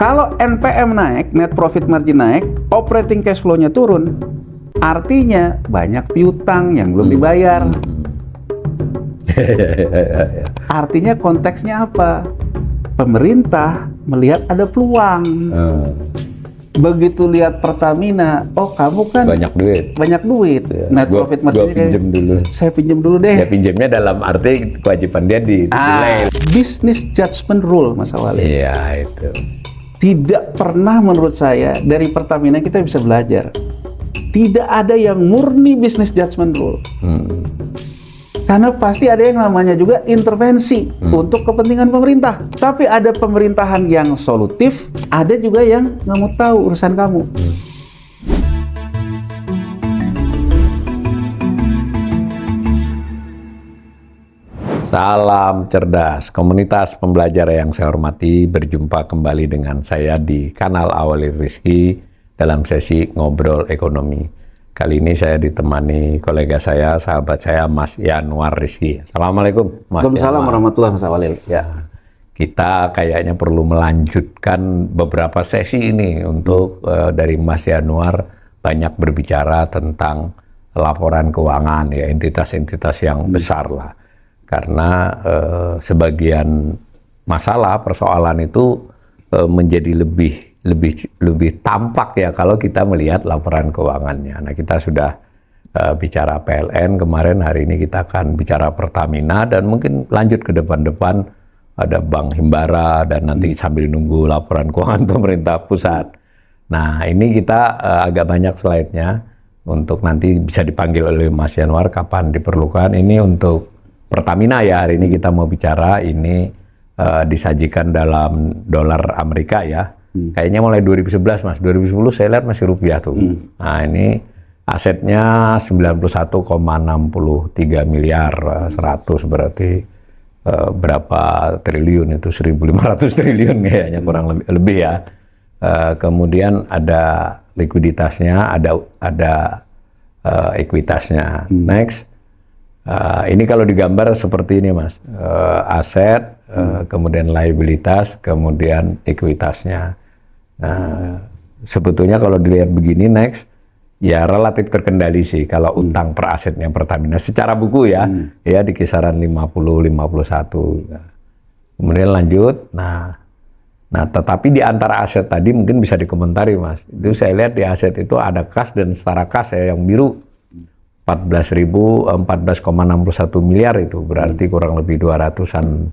Kalau NPM naik, net profit margin naik, operating cash flow-nya turun, artinya banyak piutang yang belum dibayar. Artinya konteksnya apa? Pemerintah melihat ada peluang. Begitu lihat Pertamina, oh kamu kan banyak duit. Ya, net profit margin pinjem dulu. Saya pinjem dulu deh. Ya pinjemnya dalam arti kewajiban dia di delay. Business judgment rule, Mas Awali. Iya itu. Tidak pernah menurut saya dari Pertamina kita bisa belajar. Tidak ada yang murni business judgment rule. Karena pasti ada yang namanya juga intervensi untuk kepentingan pemerintah. Tapi ada pemerintahan yang solutif, ada juga yang nggak mau tahu urusan kamu. Salam cerdas, komunitas pembelajar yang saya hormati, berjumpa kembali dengan saya di kanal Awali Rizky dalam sesi Ngobrol Ekonomi. Kali ini saya ditemani kolega saya, sahabat saya, Mas Yanuar Rizky. Assalamualaikum, Mas. Waalaikumsalam warahmatullahi wabarakatuh. Ya, kita kayaknya perlu melanjutkan beberapa sesi ini untuk dari Mas Yanuar banyak berbicara tentang laporan keuangan, ya entitas-entitas yang besar lah. Karena sebagian masalah persoalan itu menjadi lebih tampak ya kalau kita melihat laporan keuangannya. Nah, kita sudah bicara PLN kemarin, hari ini kita akan bicara Pertamina dan mungkin lanjut ke depan-depan ada Bank Himbara dan nanti sambil nunggu laporan keuangan pemerintah pusat. Nah, ini kita agak banyak slide-nya untuk nanti bisa dipanggil oleh Mas Yanuar kapan diperlukan. Ini untuk Pertamina ya, hari ini kita mau bicara, ini disajikan dalam dolar Amerika ya. Kayaknya mulai 2011 Mas, 2010 saya lihat masih rupiah tuh. Nah ini asetnya 91,63 miliar, 100 berarti berapa triliun itu, 1.500 triliun kayaknya kurang lebih ya. Kemudian ada likuiditasnya, ada ekuitasnya. Next. Ini kalau digambar seperti ini Mas, aset, kemudian liabilitas, kemudian ekuitasnya. Nah, sebetulnya kalau dilihat begini next, ya relatif terkendali sih kalau utang per asetnya Pertamina secara buku ya, ya di kisaran 50-51. Kemudian lanjut, nah tetapi di antara aset tadi mungkin bisa dikomentari Mas, itu saya lihat di aset itu ada kas dan setara kas ya yang biru. 14,61 miliar itu berarti kurang lebih 200-an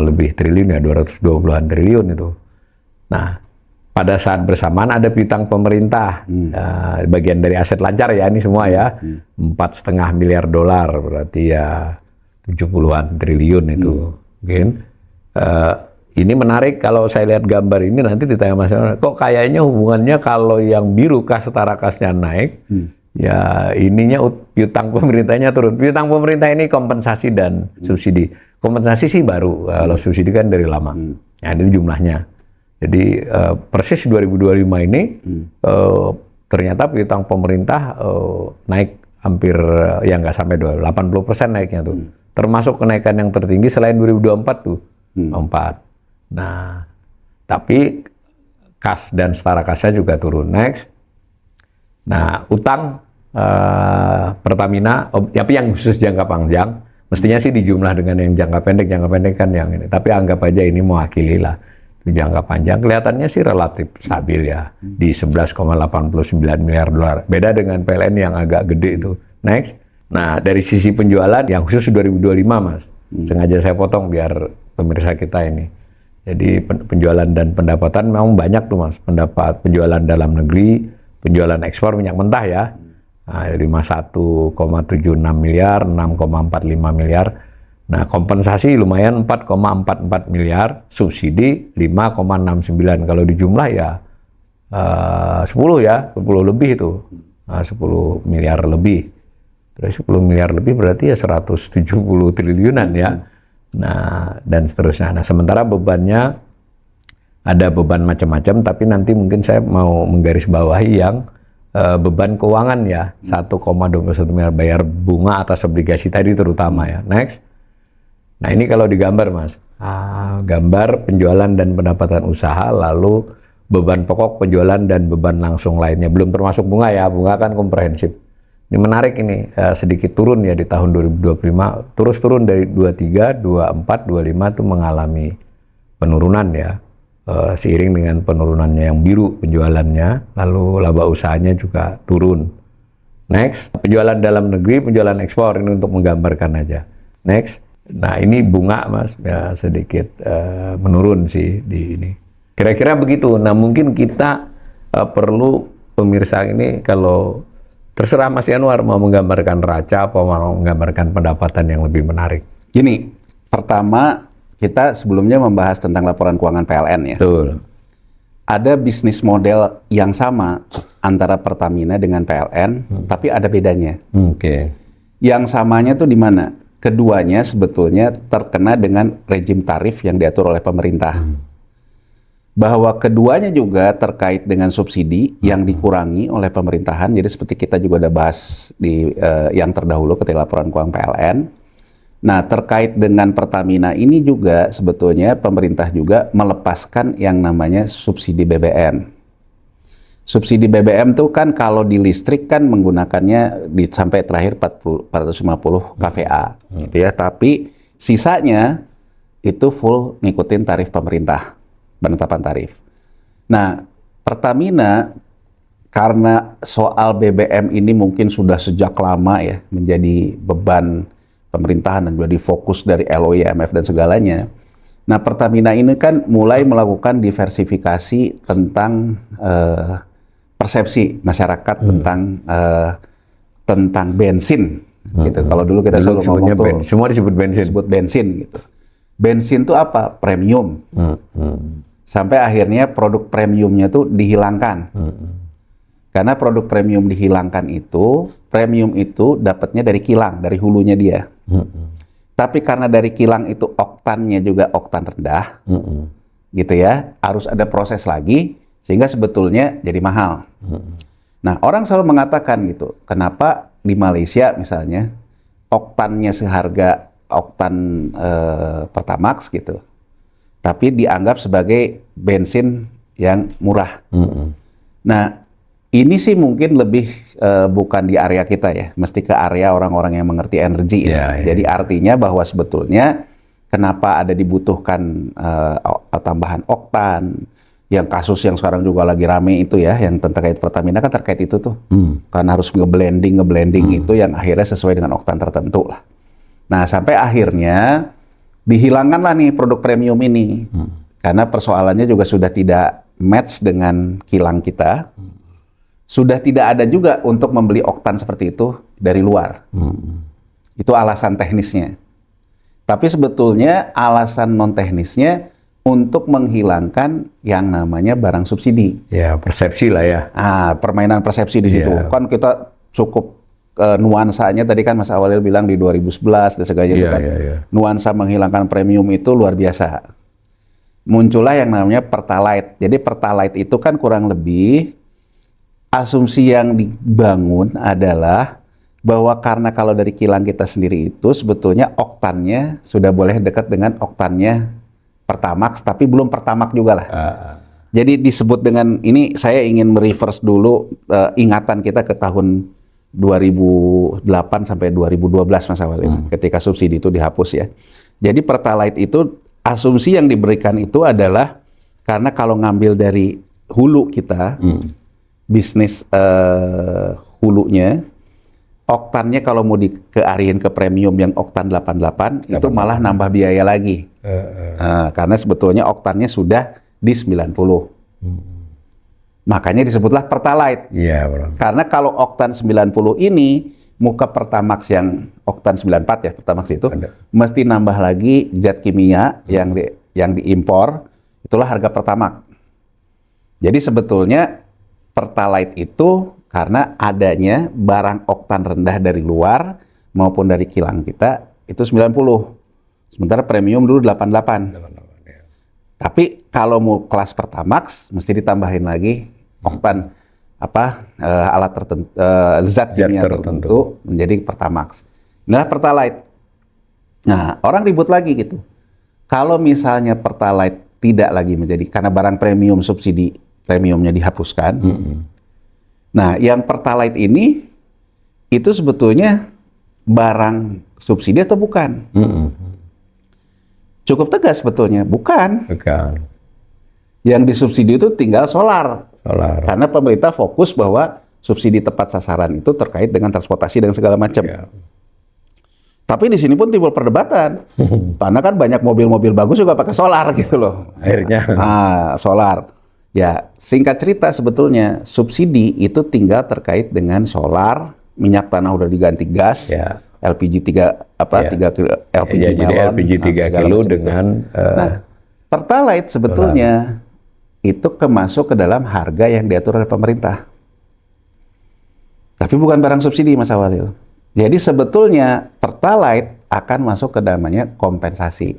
lebih triliun ya, 220-an triliun itu. Nah, pada saat bersamaan ada piutang pemerintah, bagian dari aset lancar ya ini semua ya, 4,5 miliar dolar berarti ya 70-an triliun itu. Mungkin ini menarik kalau saya lihat gambar ini nanti ditanya Mas, kok kayaknya hubungannya kalau yang biru kas setara kasnya naik, ya ininya piutang pemerintahnya turun. Piutang pemerintah ini kompensasi dan subsidi. Kompensasi sih baru, kalau subsidi kan dari lama. Nah ini jumlahnya. Jadi persis 2025 ini ternyata piutang pemerintah naik hampir ya nggak sampai 80% naiknya tuh. Termasuk kenaikan yang tertinggi selain 2024 tuh 4. Nah tapi kas dan setara kasnya juga turun. Next. Nah, utang Pertamina, tapi yang khusus jangka panjang, mestinya sih dijumlah dengan yang jangka pendek kan yang ini. Tapi anggap aja ini mewakili lah. Jangka panjang kelihatannya sih relatif stabil ya, di 11,89 miliar dolar. Beda dengan PLN yang agak gede itu. Next. Nah, dari sisi penjualan yang khusus 2025 Mas, sengaja saya potong biar pemirsa kita ini. Jadi penjualan dan pendapatan memang banyak tuh Mas, penjualan dalam negeri, penjualan ekspor minyak mentah ya, 51,76 miliar, 6,45 miliar. Nah kompensasi lumayan 4,44 miliar, subsidi 5,69. Kalau dijumlah ya 10 lebih itu, 10 miliar lebih. Terus 10 miliar lebih berarti ya 170 triliunan ya. Nah dan seterusnya. Nah sementara bebannya ada beban macam-macam, tapi nanti mungkin saya mau menggarisbawahi yang beban keuangan ya, 1,21 miliar bayar bunga atas obligasi tadi terutama ya. Next. Nah ini kalau digambar Mas, gambar penjualan dan pendapatan usaha, lalu beban pokok, penjualan dan beban langsung lainnya. Belum termasuk bunga ya, bunga kan komprehensif. Ini menarik ini, sedikit turun ya di tahun 2025, terus turun dari 23, 24, 25 itu mengalami penurunan ya, seiring dengan penurunannya yang biru penjualannya, lalu laba usahanya juga turun. Next, penjualan dalam negeri, penjualan ekspor, ini untuk menggambarkan aja. Next, nah ini bunga Mas, ya sedikit menurun sih di ini. Kira-kira begitu. Nah mungkin kita perlu pemirsa ini kalau terserah Mas Yanuar mau menggambarkan raca apa mau menggambarkan pendapatan yang lebih menarik. Gini, pertama kita sebelumnya membahas tentang laporan keuangan PLN ya. Betul. Ada bisnis model yang sama antara Pertamina dengan PLN, tapi ada bedanya. Oke. Yang samanya tuh di mana? Keduanya sebetulnya terkena dengan rejim tarif yang diatur oleh pemerintah. Bahwa keduanya juga terkait dengan subsidi yang dikurangi oleh pemerintahan. Jadi seperti kita juga udah bahas di yang terdahulu ketika laporan keuangan PLN. Nah, terkait dengan Pertamina ini juga sebetulnya pemerintah juga melepaskan yang namanya subsidi BBM. Subsidi BBM tuh kan kalau di listrik kan menggunakannya sampai terakhir 450 kVA gitu ya. Tapi sisanya itu full ngikutin tarif pemerintah, penetapan tarif. Nah, Pertamina karena soal BBM ini mungkin sudah sejak lama ya menjadi beban pemerintahan dan jadi fokus dari LOI, IMF dan segalanya. Nah, Pertamina ini kan mulai melakukan diversifikasi tentang persepsi masyarakat tentang bensin gitu. Kalau dulu kita selalu ngomong tuh semua disebut bensin. Disebut bensin gitu. Bensin tuh apa? Premium. Sampai akhirnya produk premiumnya tuh dihilangkan. Karena produk premium dihilangkan itu, premium itu dapatnya dari kilang, dari hulunya dia. Tapi karena dari kilang itu oktannya juga oktan rendah, gitu ya, harus ada proses lagi, sehingga sebetulnya jadi mahal. Nah, orang selalu mengatakan gitu, kenapa di Malaysia misalnya, oktannya seharga oktan Pertamax gitu, tapi dianggap sebagai bensin yang murah. Nah, ini sih mungkin lebih bukan di area kita ya, mesti ke area orang-orang yang mengerti energi. Jadi artinya bahwa sebetulnya kenapa ada dibutuhkan tambahan oktan, yang kasus yang sekarang juga lagi rame itu ya, yang terkait Pertamina kan terkait itu tuh, karena harus ngeblending itu yang akhirnya sesuai dengan oktan tertentu lah. Nah sampai akhirnya dihilangkanlah nih produk premium ini, karena persoalannya juga sudah tidak match dengan kilang kita. Sudah tidak ada juga untuk membeli oktan seperti itu dari luar. Itu alasan teknisnya. Tapi sebetulnya alasan non teknisnya untuk menghilangkan yang namanya barang subsidi. Ya, persepsi lah ya. Permainan persepsi di situ. Kan kita cukup nuansanya tadi kan Mas Awalil bilang di 2011 dan sebagainya. Nuansa menghilangkan premium itu luar biasa. Muncullah yang namanya Pertalite. Jadi Pertalite itu kan kurang lebih asumsi yang dibangun adalah bahwa karena kalau dari kilang kita sendiri itu sebetulnya oktannya sudah boleh dekat dengan oktannya Pertamax, tapi belum Pertamax juga lah. Jadi disebut dengan ini, saya ingin mereverse dulu ingatan kita ke tahun 2008 sampai 2012 Mas Awalil, ketika subsidi itu dihapus ya. Jadi Pertalite itu asumsi yang diberikan itu adalah karena kalau ngambil dari hulu kita, bisnis hulunya, oktannya kalau mau dikeariin ke premium yang oktan 88, itu malah nambah biaya lagi. Karena sebetulnya oktannya sudah di 90. Makanya disebutlah Pertalite. Iya, bro. Karena kalau oktan 90 ini, muka Pertamax yang oktan 94 ya, Pertamax itu, mesti nambah lagi zat kimia yang diimpor, itulah harga Pertamax. Jadi sebetulnya Pertalite itu karena adanya barang oktan rendah dari luar maupun dari kilang kita itu 90. Sementara premium dulu 88. Tapi kalau mau kelas Pertamax mesti ditambahin lagi oktan alat tertentu, zat kimia tertentu menjadi Pertamax. Inilah Pertalite. Nah, orang ribut lagi gitu. Kalau misalnya Pertalite tidak lagi menjadi, karena barang premium subsidi premiumnya dihapuskan. Nah, yang Pertalite ini itu sebetulnya barang subsidi atau bukan? Cukup tegas sebetulnya, bukan. Bukan. Yang disubsidi itu tinggal solar. Solar. Karena pemerintah fokus bahwa subsidi tepat sasaran itu terkait dengan transportasi dan segala macam. Ya. Tapi di sini pun timbul perdebatan. Karena kan banyak mobil-mobil bagus juga pakai solar gitu loh. Akhirnya. Solar. Ya, singkat cerita sebetulnya subsidi itu tinggal terkait dengan solar, minyak tanah udah diganti gas, Ya. LPG 3 LPG Ya, jadi melon, LPG 3 segala kilo macam itu. dengan Nah, Pertalite sebetulnya itu masuk ke dalam harga yang diatur oleh pemerintah. Tapi bukan barang subsidi, Mas Awalil. Jadi sebetulnya Pertalite akan masuk ke namanya kompensasi.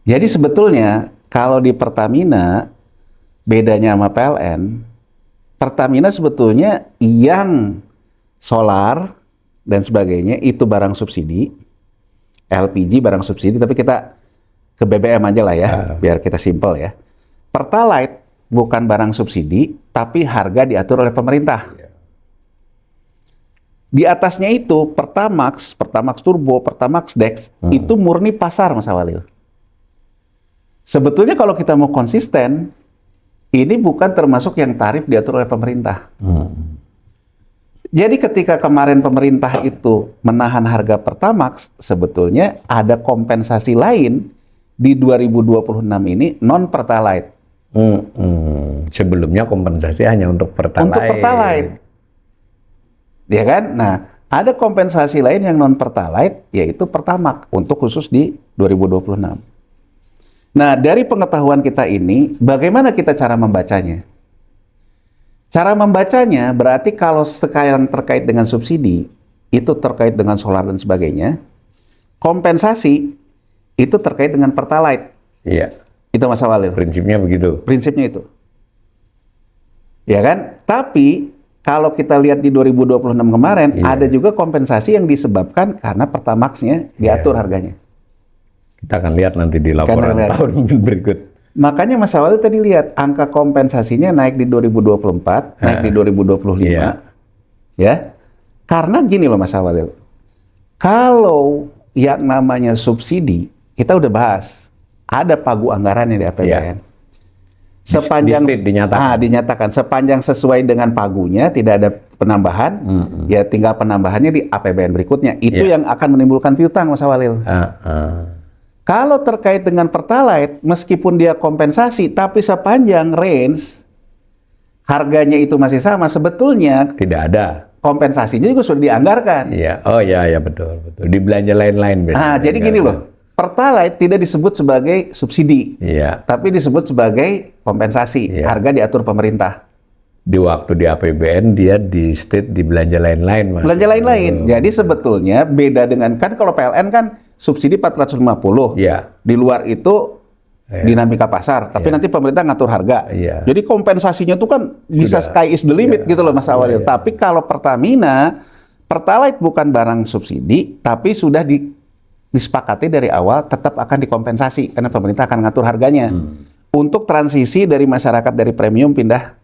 Jadi sebetulnya kalau di Pertamina bedanya sama PLN, Pertamina sebetulnya yang solar dan sebagainya itu barang subsidi, LPG barang subsidi, tapi kita ke BBM aja lah ya, biar kita simpel ya. Pertalite bukan barang subsidi, tapi harga diatur oleh pemerintah. Di atasnya itu Pertamax, Pertamax Turbo, Pertamax Dex, itu murni pasar, Mas Awalil. Sebetulnya kalau kita mau konsisten, ini bukan termasuk yang tarif diatur oleh pemerintah. Jadi ketika kemarin pemerintah itu menahan harga Pertamax, sebetulnya ada kompensasi lain di 2026 ini non-Pertalite. Sebelumnya kompensasi hanya untuk Pertalite. Untuk Pertalite. Ya kan? Nah, ada kompensasi lain yang non-Pertalite, yaitu Pertamax, untuk khusus di 2026. Nah, dari pengetahuan kita ini, bagaimana kita cara membacanya? Cara membacanya berarti kalau sekarang terkait dengan subsidi, itu terkait dengan solar dan sebagainya, kompensasi itu terkait dengan Pertalite. Iya. Itu Mas Awalil. Prinsipnya begitu. Prinsipnya itu. Ya kan? Tapi kalau kita lihat di 2026 kemarin, ada juga kompensasi yang disebabkan karena Pertamax-nya diatur harganya. Kita akan lihat nanti di laporan tahun berikut. Makanya Mas Awalil tadi lihat angka kompensasinya naik di 2024, naik di 2025. Ya. Karena gini loh Mas Awalil. Kalau yang namanya subsidi, kita udah bahas. Ada pagu anggarannya di APBN. Sepanjang dinyatakan sepanjang sesuai dengan pagunya, tidak ada penambahan, ya tinggal penambahannya di APBN berikutnya. Itu yang akan menimbulkan piutang, Mas Awalil. Kalau terkait dengan Pertalite, meskipun dia kompensasi, tapi sepanjang range harganya itu masih sama, sebetulnya tidak ada. Kompensasinya juga sudah dianggarkan. Iya, oh iya betul. Di belanja lain-lain biasanya. Jadi gini loh. Pertalite tidak disebut sebagai subsidi, tapi disebut sebagai kompensasi. Harga diatur pemerintah. Di waktu di APBN dia di state di belanja lain-lain. Belanja lain-lain. Jadi sebetulnya beda dengan, kan kalau PLN kan subsidi 450. Di luar itu dinamika pasar, tapi nanti pemerintah ngatur harga. Jadi kompensasinya itu kan bisa sky is the limit gitu loh Mas Awalil. Tapi kalau Pertamina, Pertalite bukan barang subsidi, tapi sudah disepakati dari awal tetap akan dikompensasi karena pemerintah akan ngatur harganya untuk transisi dari masyarakat dari premium pindah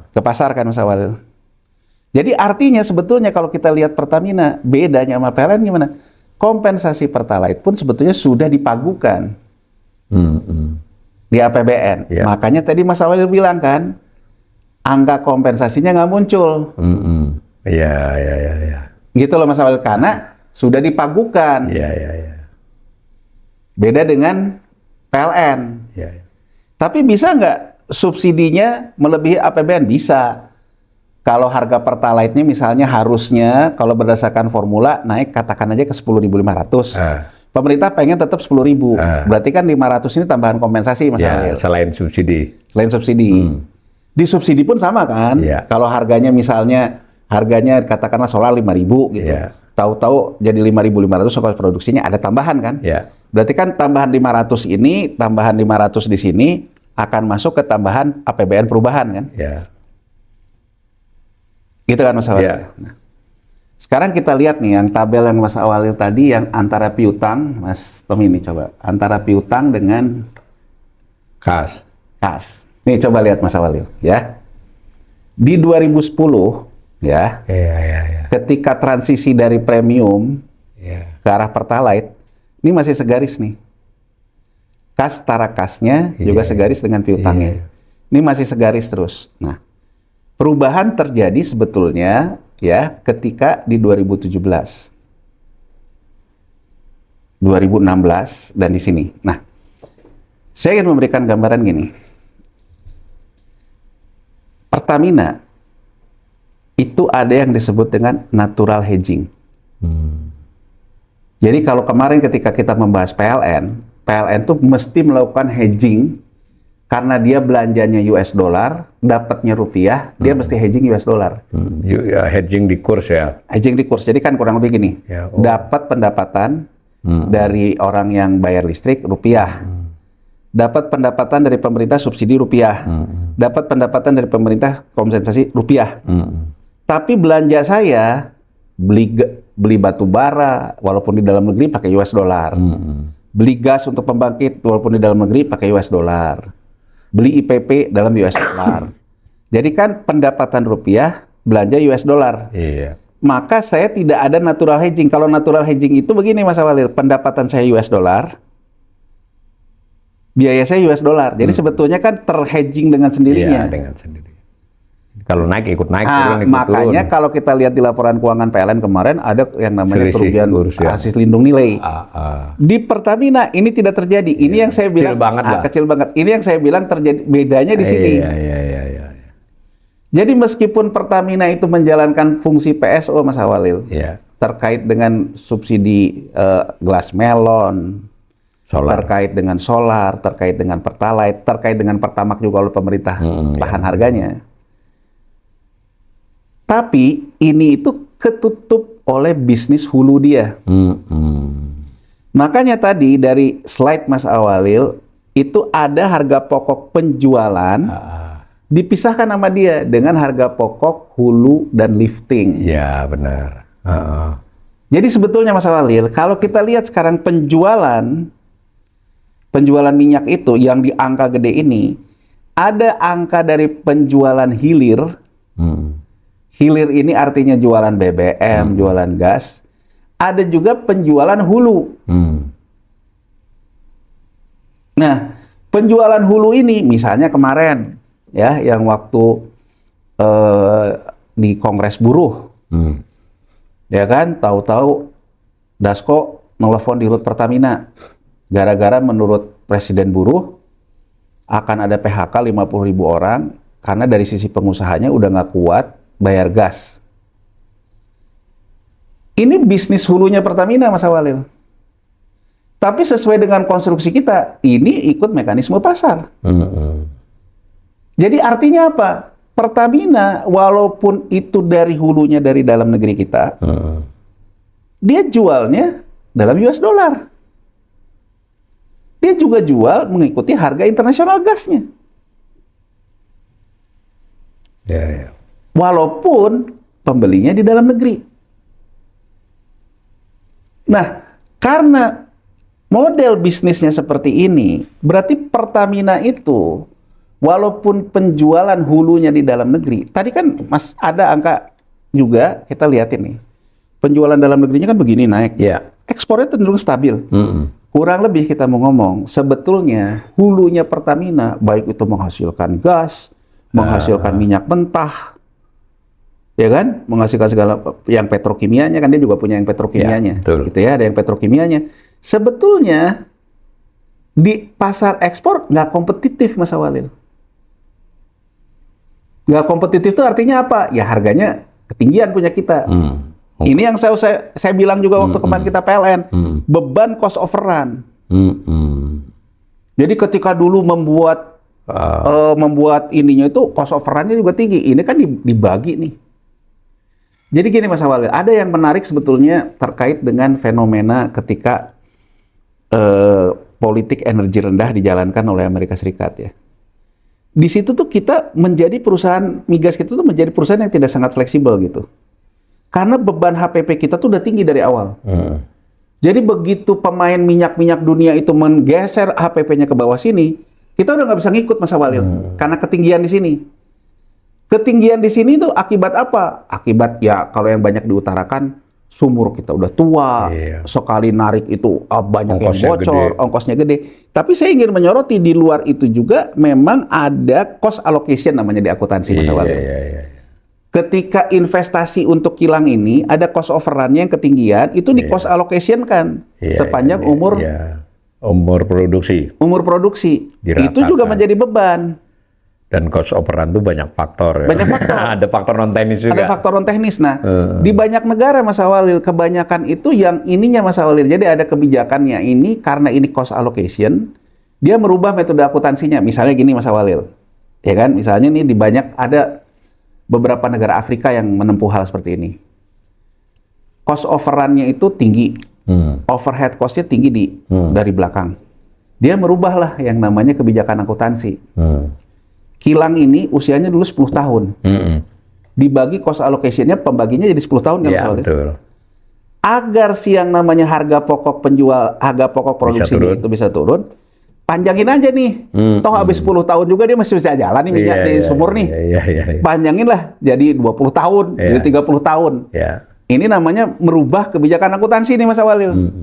ke pasar kan Mas Awalil. Jadi artinya sebetulnya kalau kita lihat Pertamina bedanya sama PLN gimana? Kompensasi Pertalite pun sebetulnya sudah dipagukan di APBN. Makanya tadi Mas Awalil bilang kan angka kompensasinya nggak muncul. Gitu loh Mas Awalil, karena sudah dipagukan. Beda dengan PLN. Tapi bisa nggak subsidinya melebihi APBN? Bisa. Kalau harga Pertalite-nya misalnya harusnya kalau berdasarkan formula naik katakan aja ke 10.500. Pemerintah pengen tetap 10.000. Berarti kan 500 ini tambahan kompensasi Mas Awalil. Selain subsidi. Selain subsidi. Di subsidi pun sama kan? Kalau harganya misalnya katakanlah solar 5.000 gitu. Tahu-tahu jadi 5.500 kalau produksinya ada tambahan kan? Berarti kan tambahan 500 ini, tambahan 500 di sini akan masuk ke tambahan APBN perubahan kan? Gitu kan Mas Awalil. Sekarang kita lihat nih yang tabel yang Mas Awalil tadi yang antara piutang, Mas Tommy ini coba. Antara piutang dengan Kas. kas. Nih coba lihat Mas Awalil ya. Di 2010 ya, Iya. ketika transisi dari premium Iya. ke arah pertalite, ini masih segaris nih. Kas tara kasnya juga segaris dengan piutangnya. Ini masih segaris terus. Nah, perubahan terjadi sebetulnya ya ketika di 2017, 2016 dan di sini. Nah, saya ingin memberikan gambaran gini. Pertamina itu ada yang disebut dengan natural hedging. Jadi kalau kemarin ketika kita membahas PLN tuh mesti melakukan hedging karena dia belanjanya US dollar, dapatnya rupiah, dia mesti hedging US dollar. Ya, hedging di kurs ya. Hedging di kurs. Jadi kan kurang lebih gini. Ya, Dapat pendapatan dari orang yang bayar listrik rupiah. Dapat pendapatan dari pemerintah subsidi rupiah. Dapat pendapatan dari pemerintah kompensasi rupiah. Tapi belanja saya beli batu bara walaupun di dalam negeri pakai US dollar. Beli gas untuk pembangkit walaupun di dalam negeri pakai US dollar. Beli IPP dalam US dollar. Jadi kan pendapatan rupiah, belanja US dollar. Iya. Maka saya tidak ada natural hedging. Kalau natural hedging itu begini Mas Awalil, pendapatan saya US dollar, biaya saya US dollar. Jadi sebetulnya kan terhedging dengan sendirinya. Iya, dengan sendiri. Kalau naik ikut naik, Nah, turun ikut makanya turun. kalau kita lihat di laporan keuangan PLN kemarin ada yang namanya Selisih kerugian kurs, ya. hasil lindung nilai. Di Pertamina ini tidak terjadi. Ini yang saya kecil bilang banget lah. kecil banget. Ini yang saya bilang terjadi bedanya di sini. Iya. Jadi meskipun Pertamina itu menjalankan fungsi PSO Mas Awalil Iya. terkait dengan subsidi glass melon, Solar. terkait dengan solar, terkait dengan pertalite, terkait dengan Pertamak juga oleh pemerintah tahan harganya. Tapi ini itu ketutup oleh bisnis hulu dia. Makanya tadi dari slide Mas Awalil itu ada harga pokok penjualan dipisahkan sama dia dengan harga pokok hulu dan lifting. Iya, benar. Jadi sebetulnya Mas Awalil, kalau kita lihat sekarang penjualan minyak itu yang di angka gede ini, ada angka dari penjualan hilir. Hilir ini artinya jualan BBM, jualan gas. Ada juga penjualan hulu. Nah, penjualan hulu ini misalnya kemarin ya yang waktu di Kongres Buruh. Ya kan, tahu-tahu Dasko nelfon di Rut Pertamina. Gara-gara menurut Presiden Buruh akan ada PHK 50.000 orang karena dari sisi pengusahanya udah nggak kuat bayar gas. Ini bisnis hulunya Pertamina, Mas Awalil. Tapi sesuai dengan konstruksi kita, ini ikut mekanisme pasar. Jadi artinya apa? Pertamina, walaupun itu dari hulunya dari dalam negeri kita, dia jualnya dalam US dollar. Dia juga jual mengikuti harga internasional gasnya. Ya. Walaupun pembelinya di dalam negeri. Nah, karena model bisnisnya seperti ini, berarti Pertamina itu walaupun penjualan hulunya di dalam negeri, tadi kan Mas ada angka juga kita lihatin nih. Penjualan dalam negerinya kan begini naik. Iya. Ekspornya cenderung stabil. Kurang lebih kita mau ngomong, sebetulnya hulunya Pertamina baik itu menghasilkan gas, menghasilkan minyak mentah, ya kan, menghasilkan segala yang petrokimianya kan dia juga punya yang petrokimianya, gitu ya, ada yang petrokimianya. Sebetulnya di pasar ekspor nggak kompetitif Mas Awalil. Nggak kompetitif itu artinya apa? Ya harganya ketinggian punya kita. Ini yang saya bilang juga waktu kemarin kita PLN, beban cost overrun. Jadi ketika dulu membuat ininya itu cost overrun-nya juga tinggi. Ini kan dibagi nih. Jadi gini Mas Awalil, ada yang menarik sebetulnya terkait dengan fenomena ketika politik energi rendah dijalankan oleh Amerika Serikat ya. Di situ tuh kita menjadi perusahaan migas kita tuh menjadi perusahaan yang tidak sangat fleksibel gitu. Karena beban HPP kita tuh udah tinggi dari awal. Jadi begitu pemain minyak-minyak dunia itu menggeser HPP-nya ke bawah sini, kita udah nggak bisa ngikut Mas Awalil. Karena ketinggian di sini. Ketinggian di sini tuh akibat apa? Akibat ya kalau yang banyak diutarakan, sumur kita udah tua, sekali narik itu banyak yang bocor, ongkosnya gede. Tapi saya ingin menyoroti di luar itu juga memang ada cost allocation namanya di akuntansi Mas Awalil. Ketika investasi untuk kilang ini ada cost overrun-nya yang ketinggian, itu di cost allocation kan sepanjang umur produksi. Umur produksi. Diratakan. Itu juga menjadi beban. Dan cost overrun itu banyak faktor ya. Banyak faktor. Ada faktor non teknis juga. Ada faktor non teknis. Nah, di banyak negara Mas Awalil kebanyakan itu yang ininya Mas Awalil. Jadi ada kebijakannya ini karena ini cost allocation, dia merubah metode akuntansinya. Misalnya gini Mas Awalil. Ya kan? Misalnya nih di banyak ada beberapa negara Afrika yang menempuh hal seperti ini. Cost overrun-nya itu tinggi. Overhead cost-nya tinggi dari belakang. Dia merubahlah yang namanya kebijakan akuntansi. Kilang ini usianya dulu 10 tahun. Dibagi cost allocation-nya, pembaginya jadi 10 tahun kan ya, betul. Agar si yang namanya harga pokok penjual, harga pokok produksi itu bisa turun, panjangin aja nih. Toh habis 10 tahun juga dia masih bisa jalan nih minyak di sumur nih. Panjangin lah jadi 20 tahun, jadi 30 tahun. Ini namanya merubah kebijakan akuntansi nih Mas Awalil.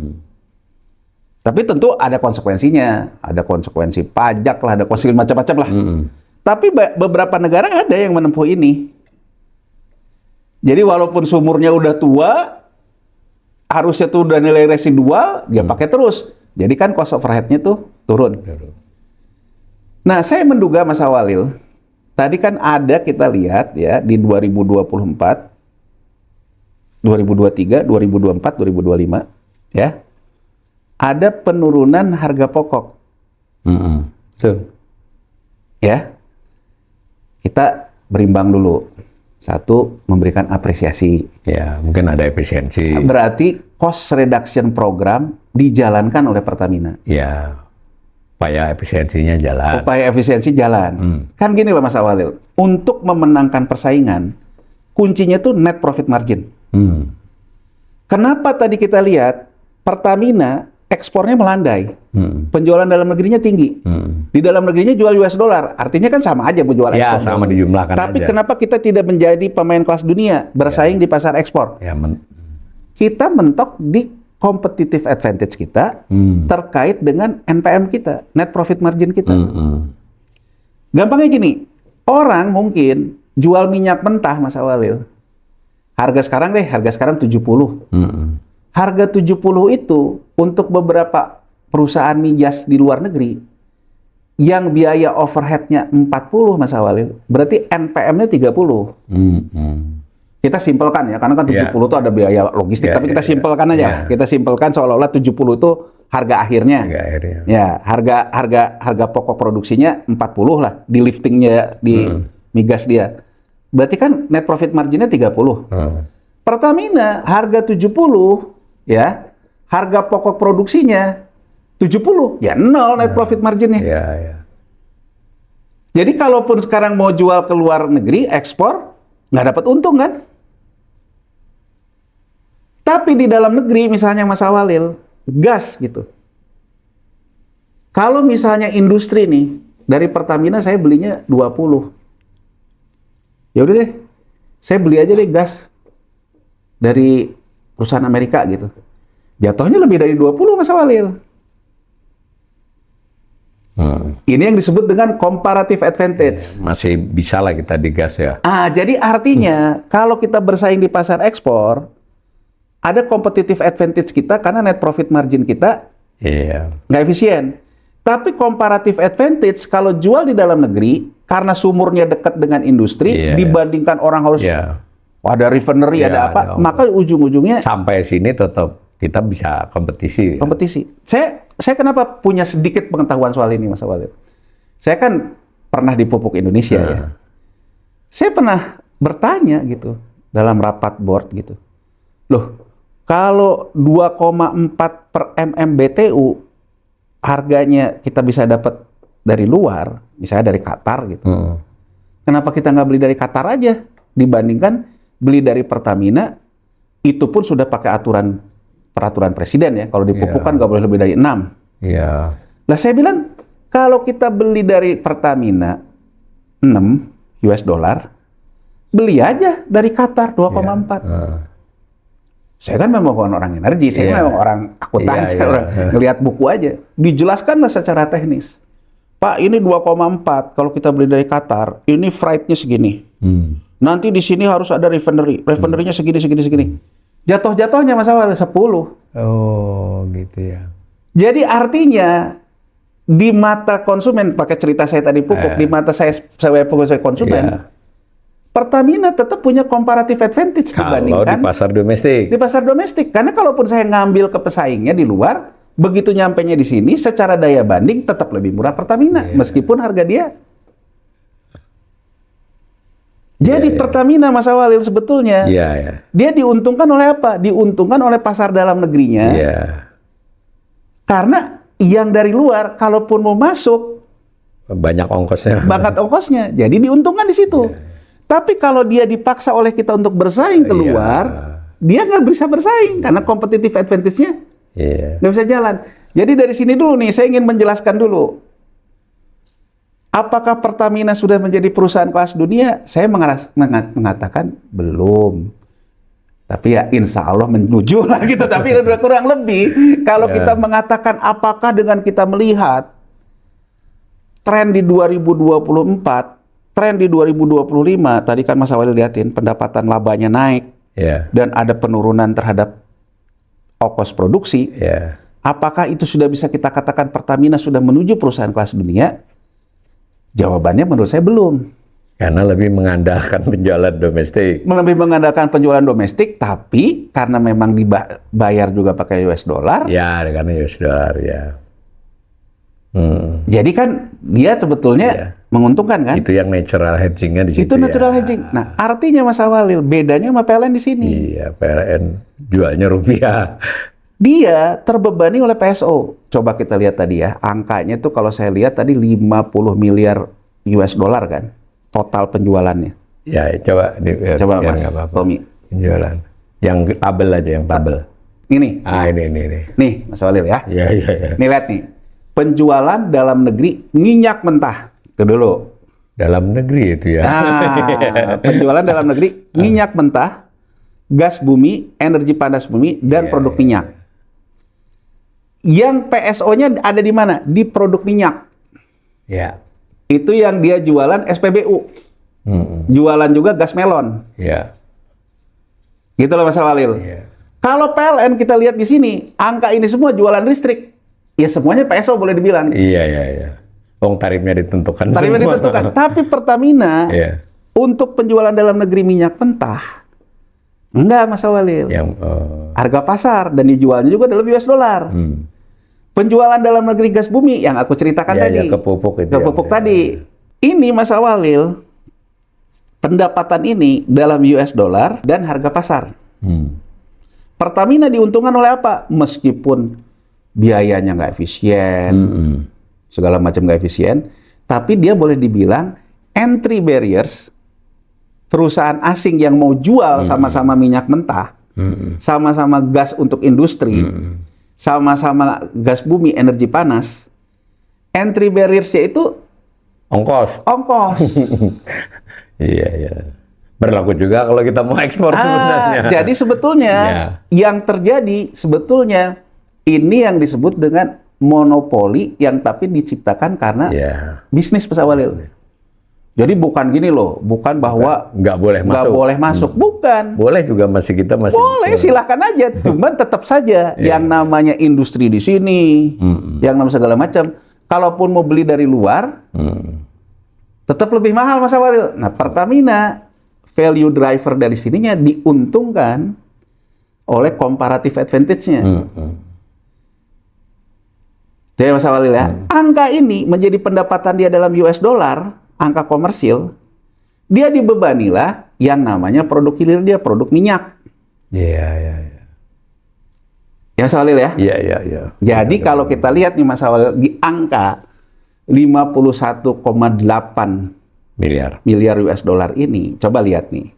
Tapi tentu ada konsekuensinya. Ada konsekuensi pajak lah, ada konsekuensi macam-macam lah. Tapi beberapa negara ada yang menempuh ini. Jadi walaupun sumurnya udah tua, harusnya tuh udah nilai residual, dia pakai terus. Jadi kan cost overhead-nya tuh turun. Nah, saya menduga Mas Awalil, tadi kan ada kita lihat ya di 2024, 2023, 2024, 2025 ya. Ada penurunan harga pokok. Ya. Kita berimbang dulu. Satu, memberikan apresiasi. Ya, mungkin ada efisiensi. Berarti cost reduction program dijalankan oleh Pertamina. Ya, upaya efisiensinya jalan. Upaya efisiensi jalan. Kan gini loh Mas Awalil, untuk memenangkan persaingan, kuncinya tuh net profit margin. Kenapa tadi kita lihat Pertamina ekspornya melandai, penjualan dalam negerinya tinggi. Di dalam negerinya jual US dollar, artinya kan sama aja menjual ekspor. Ya, sama dijumlahkan Tapi aja. kenapa kita tidak menjadi pemain kelas dunia, bersaing di pasar ekspor? Ya, Kita mentok di competitive advantage kita terkait dengan NPM kita, net profit margin kita. Gampangnya gini, orang mungkin jual minyak mentah Mas Awalil, harga sekarang 70. Harga 70 itu untuk beberapa perusahaan migas di luar negeri yang biaya overhead-nya 40 Mas Awalil, berarti NPM-nya 30. Kita simpelkan ya, karena kan 70 itu ada biaya logistik, tapi kita simpelkan aja. Kita simpelkan seolah-olah 70 itu harga akhirnya. Ya, harga pokok produksinya 40 lah, di liftingnya di migas dia. Berarti kan net profit marginnya 30. Pertamina harga 70 ya, harga pokok produksinya 70, ya nol net profit marginnya. Jadi kalaupun sekarang mau jual ke luar negeri, ekspor, nggak dapat untung kan? Tapi di dalam negeri, misalnya Mas Awalil, gas gitu. Kalau misalnya industri nih, dari Pertamina saya belinya 20. Ya udah deh, saya beli aja deh gas dari perusahaan Amerika gitu. Jatuhnya lebih dari 20 Mas Awalil. Ini yang disebut dengan comparative advantage. Masih bisa lah kita di gas ya. Jadi artinya kalau kita bersaing di pasar ekspor, ada competitive advantage kita karena net profit margin kita nggak efisien. Tapi comparative advantage kalau jual di dalam negeri karena sumurnya dekat dengan industri dibandingkan orang harus ada refinery, ada apa, maka ujung-ujungnya sampai sini tetap kita bisa kompetisi. Saya kenapa punya sedikit pengetahuan soal ini Mas Awalil? Saya kan pernah di Pupuk Indonesia ya. Saya pernah bertanya gitu dalam rapat board gitu. Loh, kalau 2,4 per MMBTU harganya kita bisa dapat dari luar, misalnya dari Qatar gitu. Kenapa kita nggak beli dari Qatar aja dibandingkan beli dari Pertamina Itu pun sudah pakai peraturan presiden ya. Kalau di pupuk kan nggak boleh lebih dari 6. Iya. Lah saya bilang, kalau kita beli dari Pertamina 6 US dollar, beli aja dari Qatar 2,4. Saya kan memang bukan orang energi, saya memang orang akuntansi, orang ngelihat buku aja. Dijelaskanlah secara teknis. Pak, ini 2,4 kalau kita beli dari Qatar, ini freight-nya segini. Nanti di sini harus ada refinery. Refinery-nya segini. Jatuh-jatuhnya Mas Awal 10. Oh, gitu ya. Jadi artinya di mata konsumen, pakai cerita saya tadi pupuk, di mata saya sebagai konsumen, Pertamina tetap punya comparative advantage dibandingkan di pasar domestik. Di pasar domestik, karena kalaupun saya ngambil ke pesaingnya di luar, begitu nyampenya di sini, secara daya banding tetap lebih murah Pertamina, meskipun harga dia. Jadi Pertamina, Mas Awalil, sebetulnya dia diuntungkan oleh apa? Diuntungkan oleh pasar dalam negerinya. Karena yang dari luar, kalaupun mau masuk, banyak ongkosnya. Jadi diuntungkan di situ. Tapi kalau dia dipaksa oleh kita untuk bersaing keluar, dia nggak bisa bersaing karena competitive advantage-nya nggak bisa jalan. Jadi dari sini dulu nih, saya ingin menjelaskan dulu. Apakah Pertamina sudah menjadi perusahaan kelas dunia? Saya mengatakan belum. Tapi ya insya Allah menuju lah gitu. Tapi udah kurang lebih. Kalau kita mengatakan apakah dengan kita melihat tren di 2024, tren di 2025, tadi kan Mas Awalil lihatin pendapatan labanya naik. Dan ada penurunan terhadap ongkos produksi. Apakah itu sudah bisa kita katakan Pertamina sudah menuju perusahaan kelas dunia? Jawabannya menurut saya belum. Karena lebih mengandalkan penjualan domestik. Lebih mengandalkan penjualan domestik, tapi karena memang dibayar juga pakai US dollar. Ya, karena US dollar ya. Jadi kan dia sebetulnya menguntungkan kan? Itu yang natural hedging-nya di situ. Itu natural hedging. Nah, artinya Mas Awalil, bedanya sama PLN di sini. Iya, PLN jualnya rupiah. Dia terbebani oleh PSO. Coba kita lihat tadi ya, angkanya tuh kalau saya lihat tadi 50 miliar US dollar kan, total penjualannya. Ya, coba Mas Tommy. Penjualan. Yang tabel aja, yang tabel. Ini. Ini. Nih, Mas Walil ya. Iya. Nih lihat nih. Penjualan dalam negeri minyak mentah. Itu dulu. Dalam negeri itu ya. Nah, penjualan dalam negeri minyak mentah, gas bumi, energi panas bumi, dan produk minyak. Yang PSO-nya ada di mana? Di produk minyak. Itu yang dia jualan SPBU. Jualan juga gas melon. Gitu loh Mas Walil. Kalau PLN kita lihat di sini, angka ini semua jualan listrik. Ya semuanya PSO boleh dibilang. Iya. Tarifnya ditentukan. Tapi Pertamina untuk penjualan dalam negeri minyak mentah, enggak Mas Walil. Harga pasar dan dijualnya juga dalam US dollar. Penjualan dalam negeri gas bumi yang aku ceritakan tadi. Ke pupuk itu. Ke pupuk tadi. Ini Mas Awalil, pendapatan ini dalam US dollar dan harga pasar. Pertamina diuntungkan oleh apa? Meskipun biayanya nggak efisien, segala macam nggak efisien, tapi dia boleh dibilang entry barriers, perusahaan asing yang mau jual sama-sama minyak mentah, sama-sama gas untuk industri, sama-sama gas bumi, energi panas, entry barriers-nya itu ongkos. Iya. Berlaku juga kalau kita mau ekspor sebenarnya. Jadi sebetulnya yang terjadi sebetulnya ini yang disebut dengan monopoli yang tapi diciptakan karena bisnis Mas Awalil. Jadi bukan gini loh, bukan bahwa nggak boleh masuk. Bukan. Boleh juga kita masih. Boleh, silakan aja. Cuman tetap saja yang namanya industri di sini, yang namanya segala macam. Kalaupun mau beli dari luar, tetap lebih mahal Mas Awalil. Nah, Pertamina value driver dari sininya diuntungkan oleh comparative advantage-nya. Jadi Mas Awalil ya, angka ini menjadi pendapatan dia dalam US dollar, angka komersil, dia dibebanilah yang namanya produk hilir dia, produk minyak. Iya. Ya Mas Awalil ya? Iya. Jadi kalau kita lihat nih Mas Awalil, di angka 51,8 miliar US dollar ini, coba lihat nih.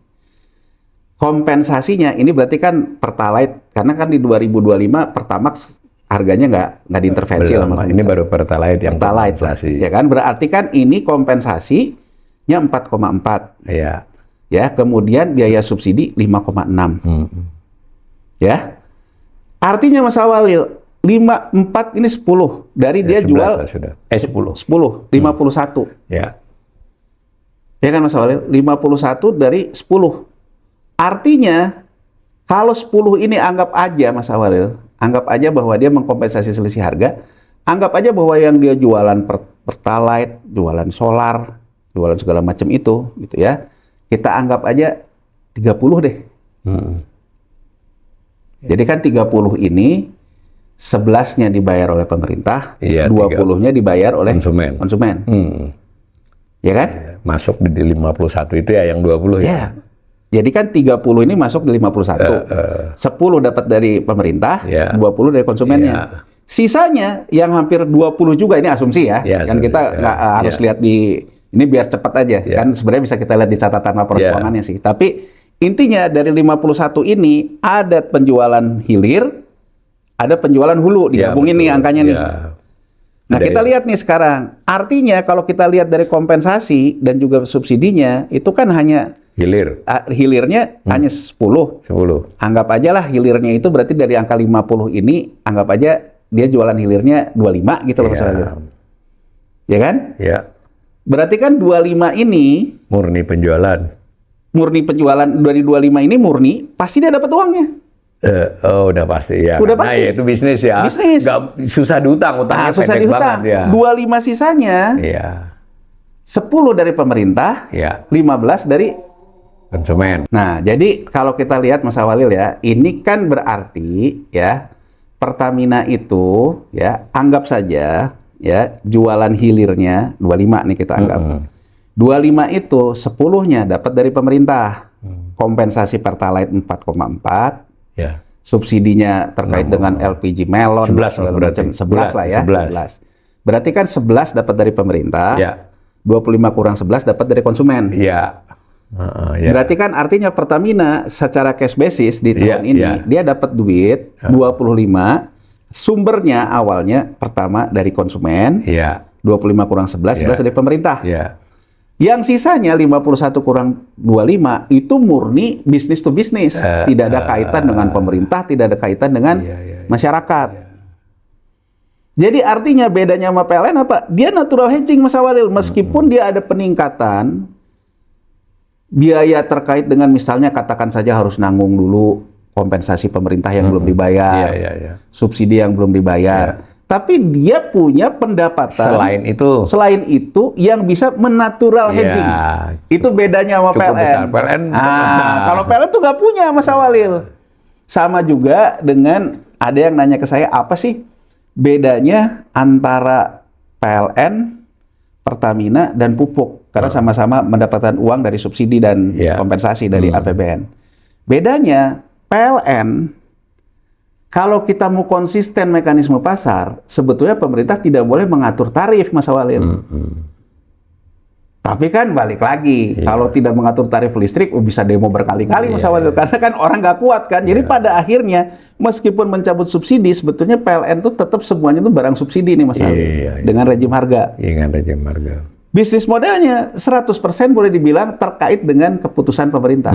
Kompensasinya ini berarti kan Pertalite, karena kan di 2025 Pertamax harganya nggak diintervensi Belum, sama ini baru Pertalite yang Pertalite, kompensasi. ya kan? Berarti kan ini kompensasinya 4,4. Iya. Ya, kemudian biaya subsidi 5,6. Ya. Artinya Mas Awalil, 54 ini 10 dari dia 11 jual lah sudah. 10. 10, 51. Ya. Ya kan Mas Awalil, 51 dari 10. Artinya kalau 10 ini anggap aja Mas Awalil, anggap aja bahwa dia mengkompensasi selisih harga, anggap aja bahwa yang dia jualan Pertalite, jualan solar, jualan segala macam itu gitu ya. Kita anggap aja 30 deh. Jadi kan 30 ini 11-nya dibayar oleh pemerintah, Iya, 20-nya dibayar oleh konsumen. Ya kan? Masuk di 51 itu ya yang 20 ya. Ya. Jadi kan 30 ini masuk di 51. 10 dapat dari pemerintah, Ya. 20 dari konsumennya. Ya. Sisanya yang hampir 20 juga, ini asumsi ya. Ya, Kan asumsi, kita ya. nggak harus Ya. lihat di ini biar cepat aja. Ya. Kan sebenarnya bisa kita lihat di catatan laporan Ya. keuangannya sih. Tapi intinya dari 51 ini ada penjualan hilir, ada penjualan hulu, Ya, digabungin nih betul. angkanya nih. Ya. Nah, Ada kita lihat nih sekarang. Artinya kalau kita lihat dari kompensasi dan juga subsidinya, itu kan hanya Hilir hilirnya hanya 10. 10. Anggap aja lah hilirnya itu berarti dari angka 50 ini, anggap aja dia jualan hilirnya 25 gitu loh. Ya. Soalnya. Ya kan? Ya. Berarti kan 25 ini, Murni penjualan. murni penjualan dari 25 ini murni, pasti dia dapat uangnya. Oh, udah pasti ya. Udah Nah, pasti. ya, itu bisnis ya. Bisnis. Nggak, susah diutang, utangnya Susah pendek dihutang. banget ya. 25 sisanya, Iya. 10 dari pemerintah, Iya. 15 dari. Konsumen. Nah, jadi kalau kita lihat Mas Awalil ya, ini kan berarti ya Pertamina itu ya anggap saja ya jualan hilirnya 25 nih kita anggap. 25 itu 10-nya dapat dari pemerintah. Kompensasi Pertalite 4,4, Ya. subsidinya terkait dengan LPG melon 11 segala berarti. macam, 11 lah ya. 11. Berarti kan 11 dapat dari pemerintah. Ya. 25 kurang 11 dapat dari konsumen. Ya. Ya. Berarti kan artinya Pertamina secara cash basis di Iya, tahun ini iya. dia dapat duit 25, sumbernya awalnya pertama dari konsumen, Iya. 25 kurang 11, Iya. 11 dari pemerintah. Iya. Yang sisanya 51 kurang 25 itu murni bisnis to bisnis, tidak ada kaitan dengan pemerintah, tidak ada kaitan dengan masyarakat. Jadi artinya bedanya sama PLN apa? Dia natural hedging Mas Awalil, meskipun dia ada peningkatan biaya terkait dengan misalnya katakan saja harus nanggung dulu kompensasi pemerintah yang belum dibayar, subsidi yang belum dibayar. Tapi dia punya pendapatan selain itu yang bisa menatural hedging. Itu bedanya sama cukup PLN. Besar. PLN. Kalau PLN tuh nggak punya Mas Awalil. Sama juga dengan ada yang nanya ke saya, apa sih bedanya antara PLN, Pertamina, dan Pupuk? Karena sama-sama mendapatkan uang dari subsidi dan kompensasi dari APBN. Bedanya, PLN, kalau kita mau konsisten mekanisme pasar, sebetulnya pemerintah tidak boleh mengatur tarif, Mas Awalil. Tapi kan balik lagi, kalau tidak mengatur tarif listrik, bisa demo berkali-kali, Mas Awalil. Karena kan orang nggak kuat kan. Jadi pada akhirnya, meskipun mencabut subsidi, sebetulnya PLN itu tetap semuanya itu barang subsidi nih, Mas Awalil. Dengan rejim harga. Dengan rejim harga. Bisnis modelnya 100% boleh dibilang terkait dengan keputusan pemerintah.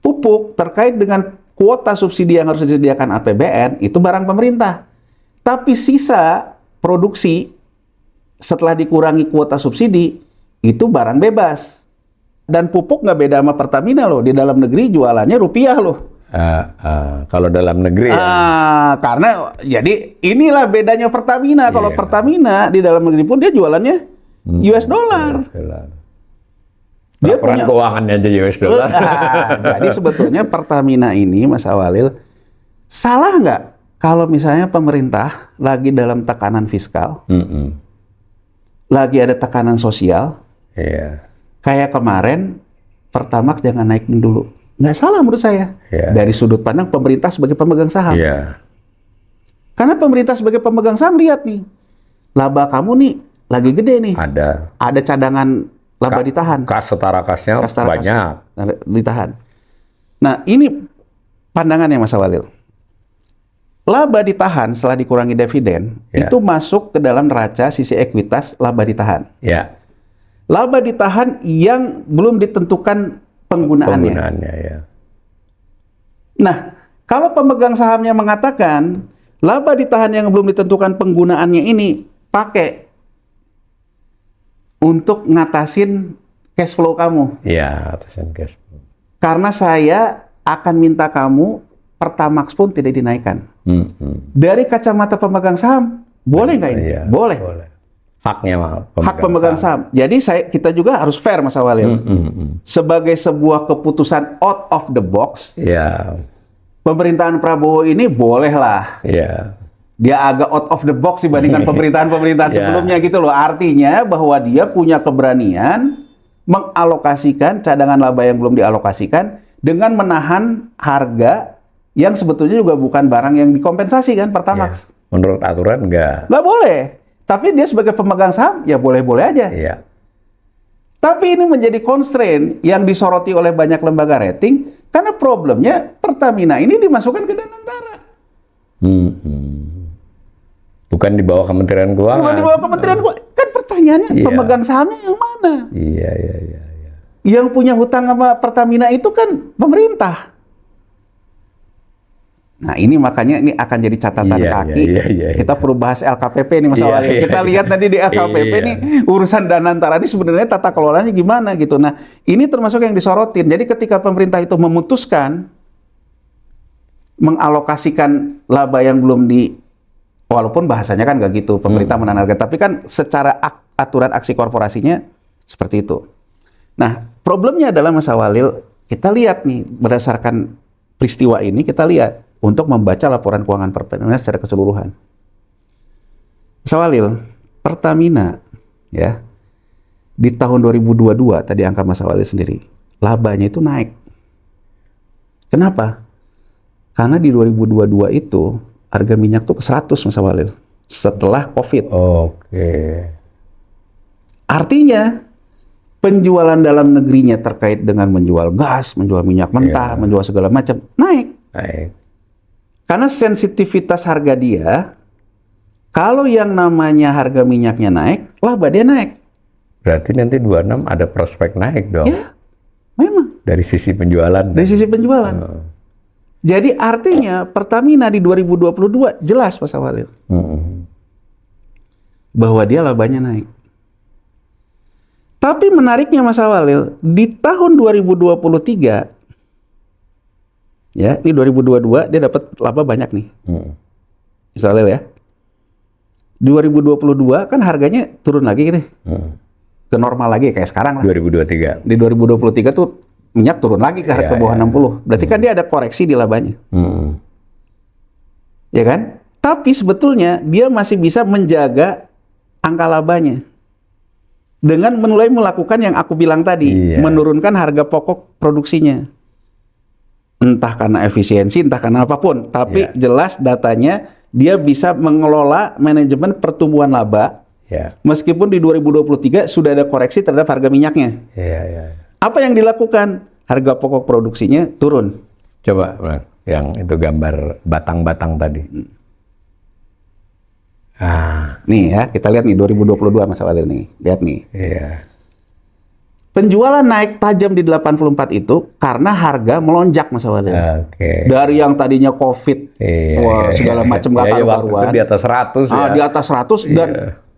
Pupuk terkait dengan kuota subsidi yang harus disediakan APBN itu barang pemerintah. Tapi sisa produksi setelah dikurangi kuota subsidi itu barang bebas. Dan pupuk nggak beda sama Pertamina loh. Di dalam negeri jualannya rupiah loh. Kalau dalam negeri karena jadi inilah bedanya Pertamina. Kalau Pertamina di dalam negeri pun dia jualannya US dollar. Dia punya keuangannya aja US dollar. Jadi sebetulnya Pertamina ini, Mas Awalil, salah nggak kalau misalnya pemerintah lagi dalam tekanan fiskal, lagi ada tekanan sosial, kayak kemarin Pertamax jangan naikin dulu. Nggak salah menurut saya. Dari sudut pandang pemerintah sebagai pemegang saham. Karena pemerintah sebagai pemegang saham lihat nih, laba kamu nih lagi gede nih. Ada cadangan laba ditahan. Kas setara kasnya Kas setara banyak. Ditahan. Nah, ini pandangannya Mas Awalil. Laba ditahan setelah dikurangi dividen, itu masuk ke dalam neraca sisi ekuitas laba ditahan. Ya. Laba ditahan yang belum ditentukan penggunaannya. Ya. Nah, kalau pemegang sahamnya mengatakan laba ditahan yang belum ditentukan penggunaannya ini pakai untuk ngatasin cash flow kamu. Iya, atasan cash flow. Karena saya akan minta kamu Pertamax pun tidak dinaikkan. Dari kacamata pemegang saham, boleh nggak ini? Iya, boleh. Haknya Hak pemegang saham. Jadi kita juga harus fair, Mas Awalil. Sebagai sebuah keputusan out of the box, pemerintahan Prabowo ini bolehlah. Dia agak out of the box dibandingkan pemerintahan-pemerintahan sebelumnya gitu loh. Artinya bahwa dia punya keberanian mengalokasikan cadangan laba yang belum dialokasikan dengan menahan harga yang sebetulnya juga bukan barang yang dikompensasi kan, Pertamax. Menurut aturan nggak boleh. Tapi dia sebagai pemegang saham, ya boleh-boleh aja. Tapi ini menjadi constraint yang disoroti oleh banyak lembaga rating, karena problemnya Pertamina ini dimasukkan ke Danantara. Bukan di bawah Kementerian Keuangan. Bukan di bawah Kementerian Keuangan. Kan pertanyaannya, pemegang sahamnya yang mana? Iya. Yang punya hutang sama Pertamina itu kan pemerintah. Nah, ini makanya ini akan jadi catatan kaki. Kita perlu bahas LKPP nih Mas Awalil. Kita lihat tadi di LKPP nih urusan Danantara ini sebenarnya tata kelolanya gimana gitu. Nah, ini termasuk yang disorotin. Jadi ketika pemerintah itu memutuskan mengalokasikan laba yang belum walaupun bahasanya kan nggak gitu, pemerintah menahan harga, tapi kan secara aturan aksi korporasinya seperti itu. Nah, problemnya adalah Mas Awalil, kita lihat nih berdasarkan peristiwa ini, kita lihat untuk membaca laporan keuangan Pertamina secara keseluruhan. Mas Awalil, Pertamina ya di tahun 2022 tadi angka Mas Awalil sendiri, labanya itu naik. Kenapa? Karena di 2022 itu harga minyak tuh ke 100 Mas Awalil setelah Covid. Artinya penjualan dalam negerinya terkait dengan menjual gas, menjual minyak mentah, menjual segala macam naik. Karena sensitivitas harga dia, kalau yang namanya harga minyaknya naik, laba dia naik. Berarti nanti 26 ada prospek naik dong. Ya, memang. Dari sisi penjualan. Dari sisi penjualan. Jadi artinya Pertamina di 2022 jelas Mas Awalil. Bahwa dia labanya naik. Tapi menariknya Mas Awalil, di tahun 2023, ya, ini 2022 dia dapat laba banyak nih. Mas Awalil ya. 2022 kan harganya turun lagi gitu. Ke normal lagi kayak sekarang lah. 2023. Di 2023 tuh minyak turun lagi ke harga bawah 60. Berarti kan dia ada koreksi di labanya. Ya kan? Tapi sebetulnya dia masih bisa menjaga angka labanya. Dengan mulai melakukan yang aku bilang tadi, menurunkan harga pokok produksinya. Entah karena efisiensi, entah karena apapun. Tapi jelas datanya dia bisa mengelola manajemen pertumbuhan laba. Meskipun di 2023 sudah ada koreksi terhadap harga minyaknya. Apa yang dilakukan? Harga pokok produksinya turun. Coba yang itu gambar batang-batang tadi. Nih ya, kita lihat nih 2022 Mas Awalil nih. Lihat nih. Penjualan naik tajam di 84 itu karena harga melonjak Mas Awalil. Dari yang tadinya Covid, segala macam gak karu-karuan. Di atas 100 ya. Di atas 100 dan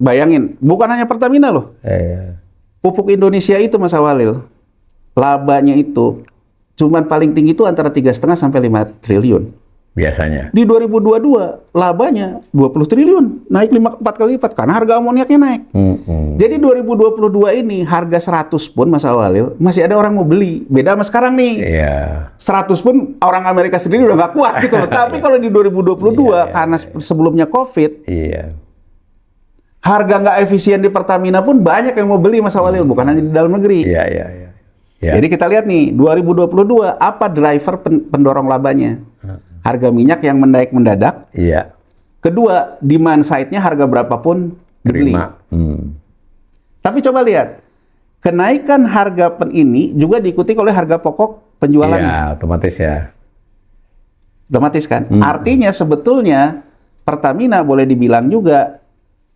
bayangin, bukan hanya Pertamina loh. Pupuk Indonesia itu Mas Awalil, labanya itu cuman paling tinggi itu antara 3,5 sampai 5 triliun. Biasanya. Di 2022 labanya 20 triliun, naik 4 kali lipat karena harga amoniaknya naik. Jadi 2022 ini harga 100 pun Mas Awalil masih ada orang mau beli. Beda sama sekarang nih. 100 pun orang Amerika sendiri udah nggak kuat gitu loh. Tapi kalau di 2022 karena sebelumnya Covid, harga nggak efisien di Pertamina pun banyak yang mau beli Mas Awalil, bukan hanya di dalam negeri. Jadi kita lihat nih 2022 apa driver pendorong labanya? Harga minyak yang menaik mendadak. Kedua, demand side-nya harga berapapun dibeli. Tapi coba lihat, kenaikan harga ini juga diikuti oleh harga pokok penjualannya. Iya, otomatis ya. Otomatis kan? Artinya sebetulnya Pertamina boleh dibilang juga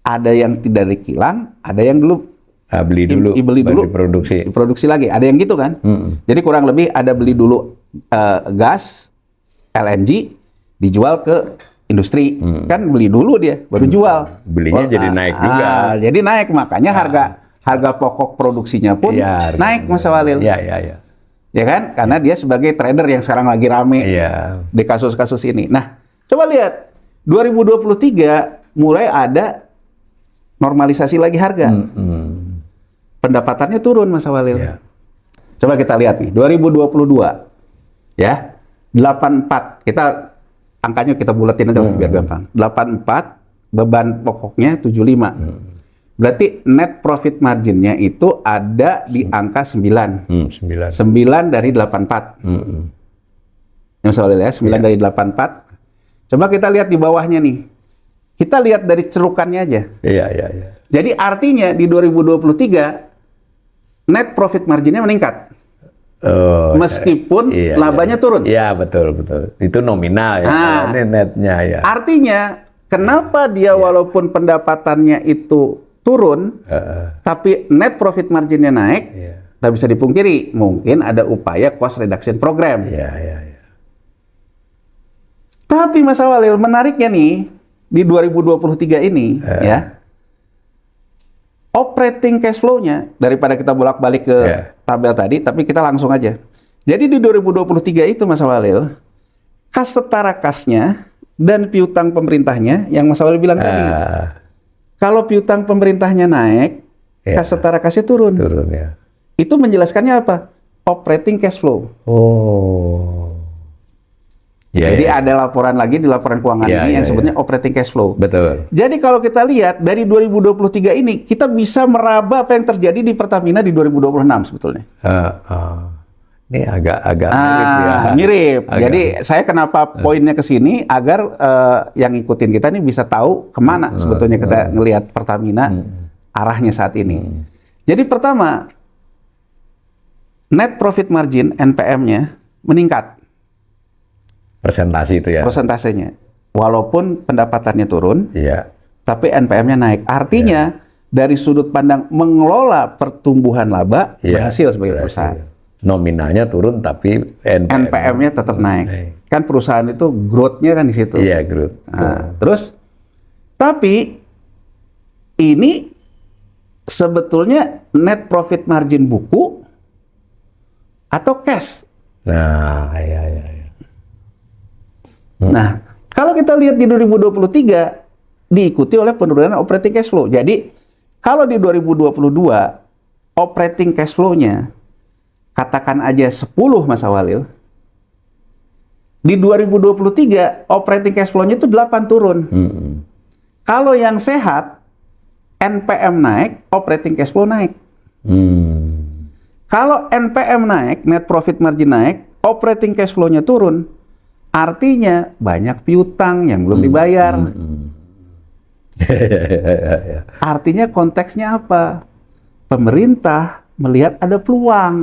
ada yang tidak dikilang, ada yang dulu Beli dulu, beli dulu, baru diproduksi lagi. Ada yang gitu kan? Jadi kurang lebih ada beli dulu gas LNG dijual ke industri, kan beli dulu dia baru jual. Belinya jadi naik juga. Jadi naik, makanya harga pokok produksinya pun Iya, naik, Mas Walil. Iya, iya, iya. Ya kan? Karena dia sebagai trader yang sekarang lagi rame Iya. di kasus-kasus ini. Nah, coba lihat 2023 mulai ada normalisasi lagi harga. Pendapatannya turun, Mas Walil. Iya. Coba kita lihat nih, 2022 ya, 84. Kita angkanya kita bulatin aja biar gampang. 84, beban pokoknya 75. Berarti net profit marginnya itu ada di angka 9. 9. 9 dari 84. Yang soal ya, 9 dari 84. Coba kita lihat di bawahnya nih. Kita lihat dari cerukannya aja. Iya, iya, iya. Jadi artinya di 2023 net profit marginnya meningkat. Oh, Meskipun labanya turun. Iya, betul, betul. Itu nominal ya. Kalau ini netnya ya. Artinya kenapa dia walaupun pendapatannya itu turun, tapi net profit marginnya naik, tak bisa dipungkiri. Mungkin ada upaya cost reduction program. Iya, iya, iya. Tapi Mas Walil, menariknya nih, di 2023 ini, ya, operating cash flow-nya, daripada kita bolak-balik ke tabel tadi, tapi kita langsung aja. Jadi di 2023 itu, Mas Walil, kas setara kasnya dan piutang pemerintahnya, yang Mas Walil bilang tadi, kalau piutang pemerintahnya naik, kas setara kasnya turun. Turun ya. Itu menjelaskannya apa? Operating cash flow. Oh. Ya, Jadi ada laporan lagi di laporan keuangan ini yang sebutnya operating cash flow. Betul. Jadi kalau kita lihat dari 2023 ini, kita bisa meraba apa yang terjadi di Pertamina di 2026 sebetulnya. Ini agak mirip ya. Mirip. Jadi saya kenapa poinnya ke sini agar yang ngikutin kita ini bisa tahu kemana sebetulnya kita ngelihat Pertamina arahnya saat ini. Jadi pertama, net profit margin (NPM)-nya meningkat. Presentasi itu ya. Persentasenya. Walaupun pendapatannya turun, tapi NPM-nya naik. Artinya dari sudut pandang mengelola pertumbuhan laba berhasil sebagai perusahaan. Nominalnya turun tapi NPM-nya tetap naik. Kan perusahaan itu growth-nya kan di situ. Iya, growth. Nah, terus tapi ini sebetulnya net profit margin buku atau cash. Nah, iya. Nah, kalau kita lihat di 2023 diikuti oleh penurunan operating cash flow. Jadi, kalau di 2022 operating cash flow-nya katakan aja 10, Mas Walil. Di 2023 operating cash flow-nya itu 8 turun. Kalau yang sehat NPM naik, operating cash flow naik. Kalau NPM naik, net profit margin naik, operating cash flow-nya turun. Artinya banyak piutang yang belum dibayar. Artinya konteksnya apa? Pemerintah melihat ada peluang.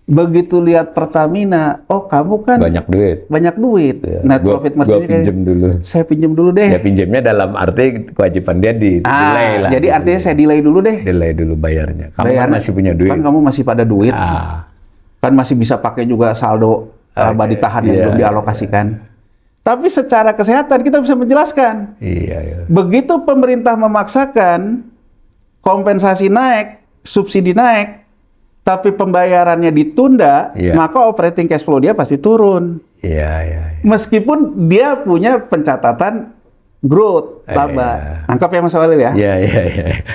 Begitu lihat Pertamina, oh kamu kan banyak duit. Net profit margin pinjem dulu. Saya pinjem dulu deh. Ya pinjemnya dalam arti kewajiban dia di delay lah. Jadi artinya saya delay dulu deh. Delay dulu bayarnya. Kamu kan masih punya duit. Kan kamu masih pada duit. Kan masih bisa pakai juga saldo laba ditahan yang belum dialokasikan. Tapi secara kesehatan kita bisa menjelaskan. Iya. Begitu pemerintah memaksakan kompensasi naik, subsidi naik, tapi pembayarannya ditunda, maka operating cash flow dia pasti turun. Iya. Meskipun dia punya pencatatan growth laba. Nangkap ya Mas Walil ya? Iya.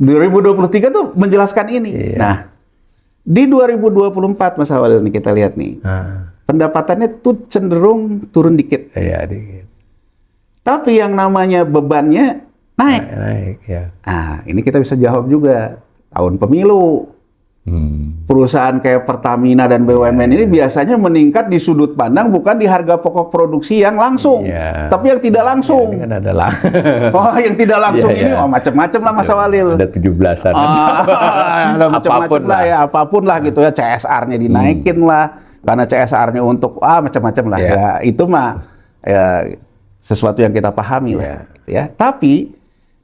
2023 tuh menjelaskan ini. Nah, di 2024 Mas Walil nih kita lihat nih. Pendapatannya tuh cenderung turun dikit. Iya, dikit. Tapi yang namanya bebannya naik. Naik, ya. Nah, ini kita bisa jawab juga. Tahun pemilu. Perusahaan kayak Pertamina dan BUMN ini biasanya meningkat di sudut pandang bukan di harga pokok produksi yang langsung, tapi yang tidak langsung. Ini kan adalah Oh, yang tidak langsung ini macam-macam lah Mas Walil. ada 17-an. Ada macam-macam lah ya, apapun lah gitu ya, CSR-nya dinaikin lah, karena CSR-nya untuk macam-macam lah ya. Itu mah ya, sesuatu yang kita pahami lah gitu ya. Tapi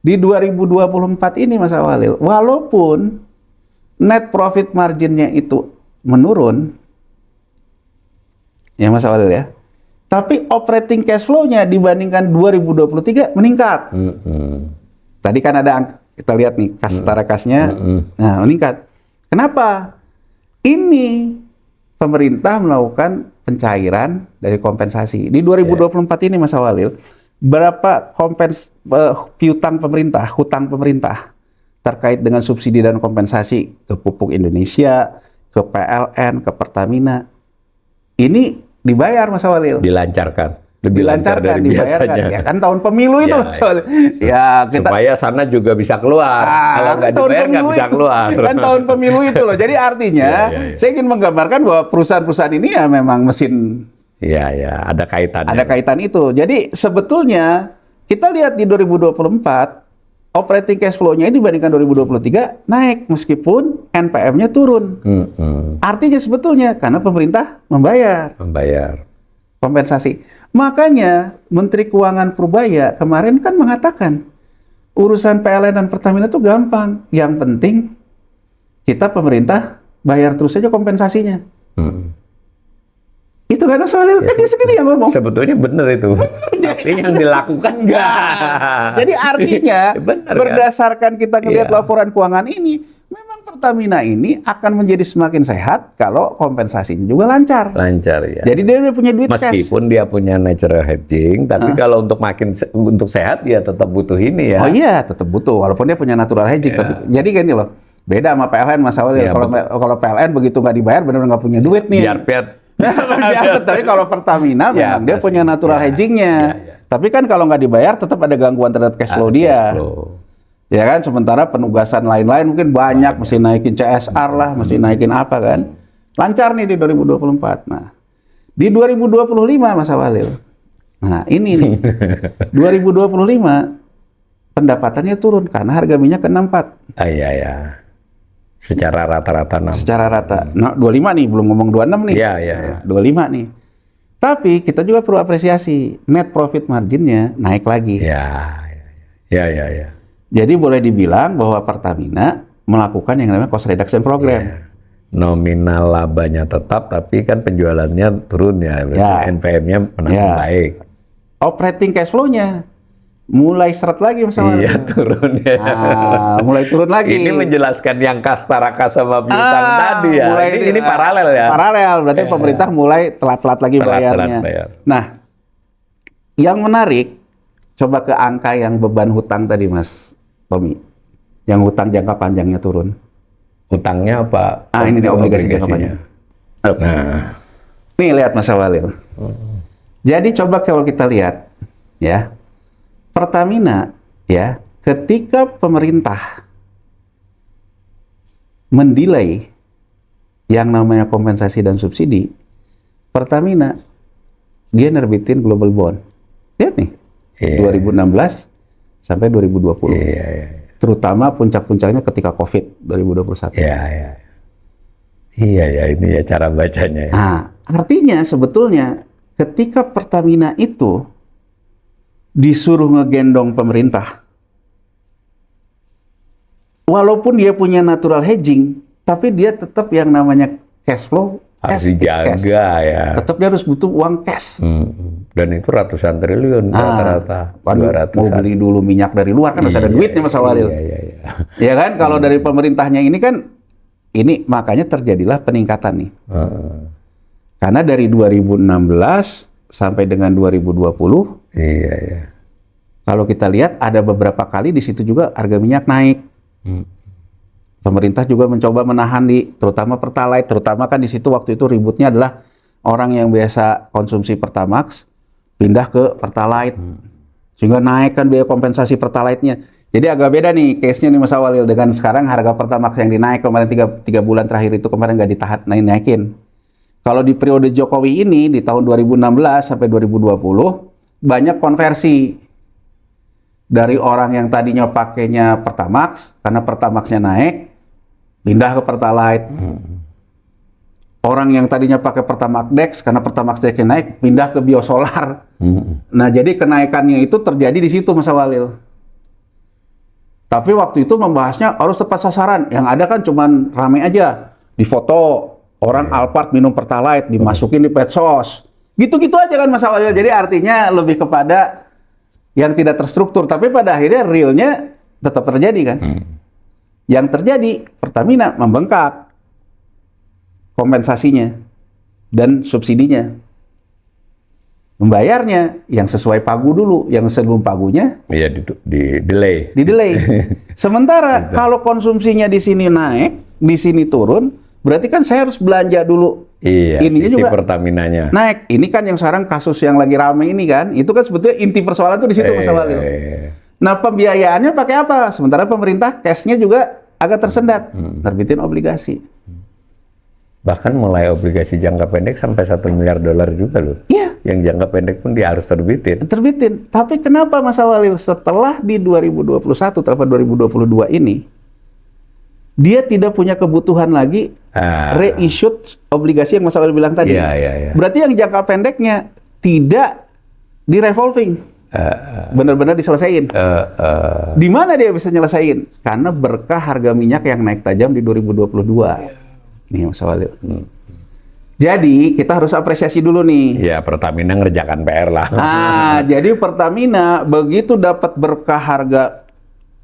di 2024 ini Mas Walil, walaupun net profit marginnya itu menurun, ya Mas Walil ya, tapi operating cash flow-nya dibandingkan 2023 meningkat. Tadi kan ada kita lihat nih setara kasnya, nah meningkat. Kenapa? Ini pemerintah melakukan pencairan dari kompensasi. Di 2024 ini Mas Walil, berapa hutang pemerintah terkait dengan subsidi dan kompensasi ke Pupuk Indonesia, ke PLN, ke Pertamina, ini dibayar Mas Walil. Dilancarkan. Lebih lancar dari biasanya. Ya kan tahun pemilu itu Mas Walil. Ya, supaya sana juga bisa keluar. Kalau nggak dibayar nggak bisa keluar. Kan tahun pemilu itu loh. Jadi artinya saya ingin menggambarkan bahwa perusahaan-perusahaan ini ya memang mesin. Iya, ada kaitannya. Ada kaitan itu. Jadi sebetulnya kita lihat di 2024 operating cash flow-nya dibandingkan 2023 naik meskipun NPM-nya turun. Artinya sebetulnya karena pemerintah membayar kompensasi. Makanya Menteri Keuangan Purbaya kemarin kan mengatakan urusan PLN dan Pertamina itu gampang. Yang penting kita pemerintah bayar terus saja kompensasinya. Itu kan soalnya kan dia sendiri yang ngomong. Sebetulnya benar itu. Tapi yang dilakukan enggak. Jadi artinya berdasarkan kita ngelihat laporan keuangan ini, memang Pertamina ini akan menjadi semakin sehat kalau kompensasinya juga lancar. Lancar ya. Jadi dia punya duit cash. Meskipun dia punya natural hedging, tapi kalau untuk sehat dia tetap butuh ini ya. Oh iya, tetap butuh walaupun dia punya natural hedging. Jadi gini loh, beda sama PLN Mas Walil. Kalau PLN begitu nggak dibayar benar-benar nggak punya duit nih. Tapi kalau Pertamina memang dia punya natural hedgingnya. Tapi kan kalau nggak dibayar tetap ada gangguan terhadap cash flow dia. Ya kan, sementara penugasan lain-lain mungkin banyak, mesti naikin CSR lah, mesti naikin apa kan. Lancar nih di 2024. Nah, di 2025 Mas Walil. Nah, ini nih. 2025 pendapatannya turun karena harga minyak ke 64. Iya. Secara rata-rata 6. Secara rata. Nah, 25 nih, belum ngomong 26 nih. Iya. 25 nih. Tapi kita juga perlu apresiasi, net profit marginnya naik lagi. Iya. Jadi boleh dibilang bahwa Pertamina melakukan yang namanya cost reduction program. Nominal labanya tetap, tapi kan penjualannya turun ya. NPM-nya menang baik. Operating cash flow-nya mulai seret lagi Mas Walil. Iya, turun ya. Mulai turun lagi. Ini menjelaskan yang Kastaraka sama piutang tadi ya. Ini paralel ya. Paralel, berarti pemerintah mulai telat-telat lagi bayarnya. Nah, yang menarik, coba ke angka yang beban hutang tadi Mas Tommy. Yang hutang jangka panjangnya turun. Hutangnya apa? Ini dia obligasi jangka panjang. Nah, nih lihat Mas Walil. Jadi coba kalau kita lihat, ya, Pertamina, ya, ketika pemerintah mendelay yang namanya kompensasi dan subsidi, Pertamina dia nerbitin global bond. Lihat nih, 2016 sampai 2020. Terutama puncak-puncaknya ketika COVID 2021. Iya, ini ya cara bacanya. Ya. Nah, artinya sebetulnya ketika Pertamina itu disuruh ngegendong pemerintah, walaupun dia punya natural hedging, tapi dia tetap yang namanya cash flow harus dijaga ya. Tetap dia harus butuh uang cash. Dan itu ratusan triliun rata-rata. Mau beli dulu minyak dari luar kan harus ada duitnya Mas Walil. Iya. Ya kan, kalau dari pemerintahnya ini kan, ini makanya terjadilah peningkatan nih. Karena dari 2016 sampai dengan 2020, kalau kita lihat ada beberapa kali di situ juga harga minyak naik. Pemerintah juga mencoba menahan terutama Pertalite, terutama kan di situ waktu itu ributnya adalah orang yang biasa konsumsi Pertamax pindah ke Pertalite, sehingga naikkan biaya kompensasi Pertalite-nya. Jadi agak beda nih case-nya nih Mas Awalil dengan sekarang harga Pertamax yang dinaik kemarin 3 bulan terakhir itu kemarin nggak ditahan naikin. Kalau di periode Jokowi ini di tahun 2016 sampai 2020 banyak konversi dari orang yang tadinya pakainya Pertamax karena Pertamaxnya naik pindah ke Pertalite. Orang yang tadinya pakai Pertamax Dex karena Pertamax Dex-nya naik pindah ke biosolar. Nah, jadi kenaikannya itu terjadi di situ Mas Awalil. Tapi waktu itu membahasnya harus tepat sasaran. Yang ada kan cuman rame aja. Di foto orang Alphard minum Pertalite, dimasukin di medsos. Gitu-gitu aja kan Mas Awalil. Jadi artinya lebih kepada yang tidak terstruktur. Tapi pada akhirnya realnya tetap terjadi kan. Yang terjadi Pertamina membengkak kompensasinya dan subsidinya. Membayarnya yang sesuai pagu dulu, yang sebelum pagunya di delay. Di delay. Sementara kalau konsumsinya di sini naik, di sini turun, berarti kan saya harus belanja dulu. Iya, ininya sisi juga Pertaminanya naik. Ini kan yang sekarang kasus yang lagi rame ini kan, itu kan sebetulnya inti persoalan tuh di situ Mas Awalil. Nah, pembiayaannya pakai apa? Sementara pemerintah cash-nya juga agak tersendat, terbitin obligasi. Bahkan mulai obligasi jangka pendek sampai $1 miliar juga loh. Iya. Yang jangka pendek pun dia harus terbitin. Tapi kenapa Mas Awalil setelah di 2021 atau 2022 ini dia tidak punya kebutuhan lagi reissue obligasi yang Mas Awalil bilang tadi. Iya. Berarti yang jangka pendeknya tidak di revolving. Benar-benar diselesaikan. Di mana dia bisa nyelesain? Karena berkah harga minyak yang naik tajam di 2022. Nih Mas Awalil. Jadi kita harus apresiasi dulu nih. Ya, Pertamina ngerjakan PR lah. Nah, jadi Pertamina begitu dapat berkah harga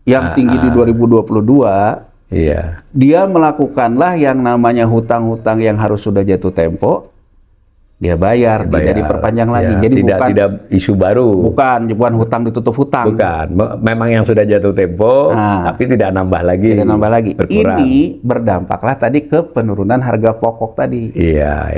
yang tinggi di 2022, iya. Dia melakukanlah yang namanya hutang-hutang yang harus sudah jatuh tempo. Dia bayar, tidak diperpanjang lagi. Ya, Jadi tidak isu baru. Bukan hutang ditutup hutang. Bukan, memang yang sudah jatuh tempo, tapi tidak nambah lagi. Tidak nambah lagi. Berkurang. Ini berdampaklah tadi ke penurunan harga pokok tadi. Iya.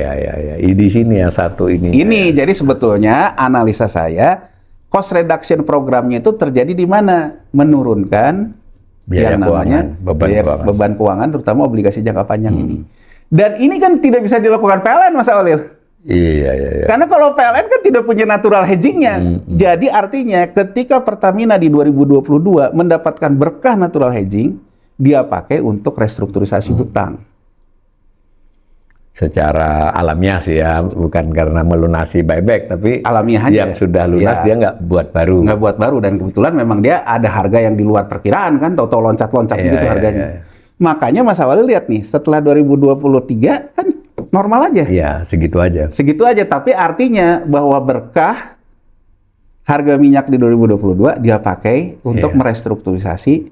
Di sini yang satu ini. Ini jadi sebetulnya analisa saya, cost reduction programnya itu terjadi di mana? Menurunkan biaya yang namanya beban keuangan, terutama obligasi jangka panjang ini. Dan ini kan tidak bisa dilakukan PLN, Mas Awalil. Iya. Karena kalau PLN kan tidak punya natural hedging-nya. Jadi artinya ketika Pertamina di 2022 mendapatkan berkah natural hedging, dia pakai untuk restrukturisasi hutang. Secara alamiah sih ya, bukan karena melunasi buyback, tapi alamiah aja. Yang sudah lunas dia nggak buat baru. Nggak buat baru, dan kebetulan memang dia ada harga yang di luar perkiraan kan, tahu-tahu loncat-loncat gitu harganya. Makanya Mas Awalil lihat nih, setelah 2023 kan normal aja. Iya, segitu aja. Segitu aja, tapi artinya bahwa berkah harga minyak di 2022 dia pakai untuk merestrukturisasi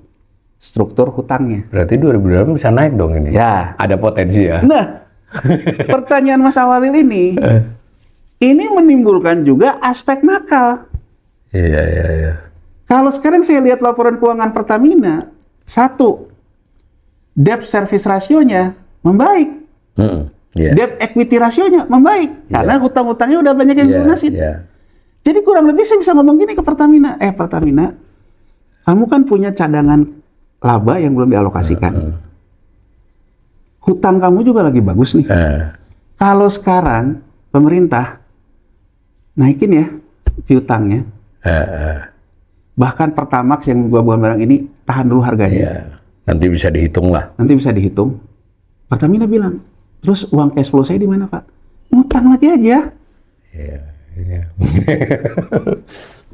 struktur hutangnya. Berarti 2022 bisa naik dong ini. Ya. Ada potensi ya. Nah, pertanyaan Mas Awalil ini menimbulkan juga aspek nakal. Iya. Kalau sekarang saya lihat laporan keuangan Pertamina, satu, debt service rasionya membaik. Debt equity rasionya membaik karena hutang-hutangnya udah banyak yang dilunasin. Jadi kurang lebih saya bisa ngomong gini ke Pertamina, Pertamina, kamu kan punya cadangan laba yang belum dialokasikan. Hutang kamu juga lagi bagus nih. Kalau sekarang pemerintah naikin ya piutangnya, bahkan Pertamax yang gua buat barang ini tahan dulu harganya. Nanti bisa dihitung lah. Nanti bisa dihitung. Pertamina bilang, terus uang cash flow saya di mana Pak? Ngutang lagi aja. Iya.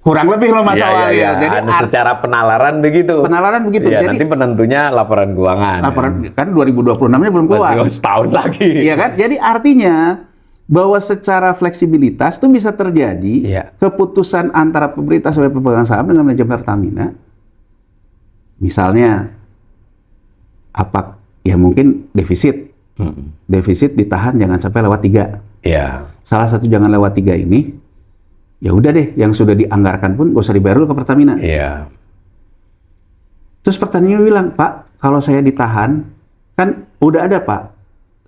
Kurang lebih loh Mas Awalil. Jadi secara penalaran begitu. Jadi nanti penentunya laporan keuangan. Laporan kan 2026-nya belum keluar. Masih setahun lagi. Iya kan? Jadi artinya bahwa secara fleksibilitas itu bisa terjadi keputusan antara pemerintah sebagai pemegang saham dengan manajemen Pertamina. Misalnya apa ya, mungkin defisit. Defisit ditahan jangan sampai lewat 3. Iya. Salah satu jangan lewat 3 ini, ya udah deh, yang sudah dianggarkan pun gak usah dibayar dulu ke Pertamina. Iya. Terus Pertamina bilang, Pak, kalau saya ditahan, kan udah ada Pak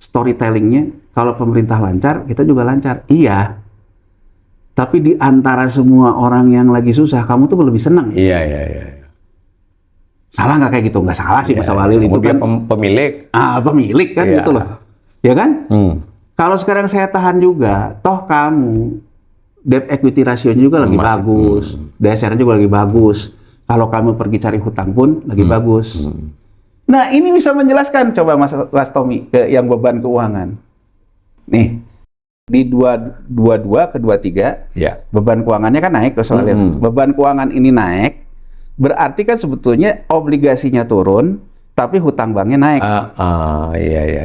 storytellingnya, kalau pemerintah lancar, kita juga lancar. Iya. Tapi di antara semua orang yang lagi susah, kamu tuh lebih senang. Iya. Salah nggak kayak gitu? Nggak salah sih Mas Walil, itu Kemudian kan pemilik. pemilik kan Iya. gitu loh. Ya kan? Hmm. Kalau sekarang saya tahan juga, toh kamu debt equity rasionya juga lagi bagus, DSR-nya juga lagi bagus. Kalau kamu pergi cari hutang pun lagi bagus. Nah, ini bisa menjelaskan coba Mas Tommy ke yang beban keuangan. Nih, di 22 ke 23 Ya. beban keuangannya kan naik ke soalnya. Beban keuangan ini naik, berarti kan sebetulnya obligasinya turun, tapi hutang banknya naik. Iya.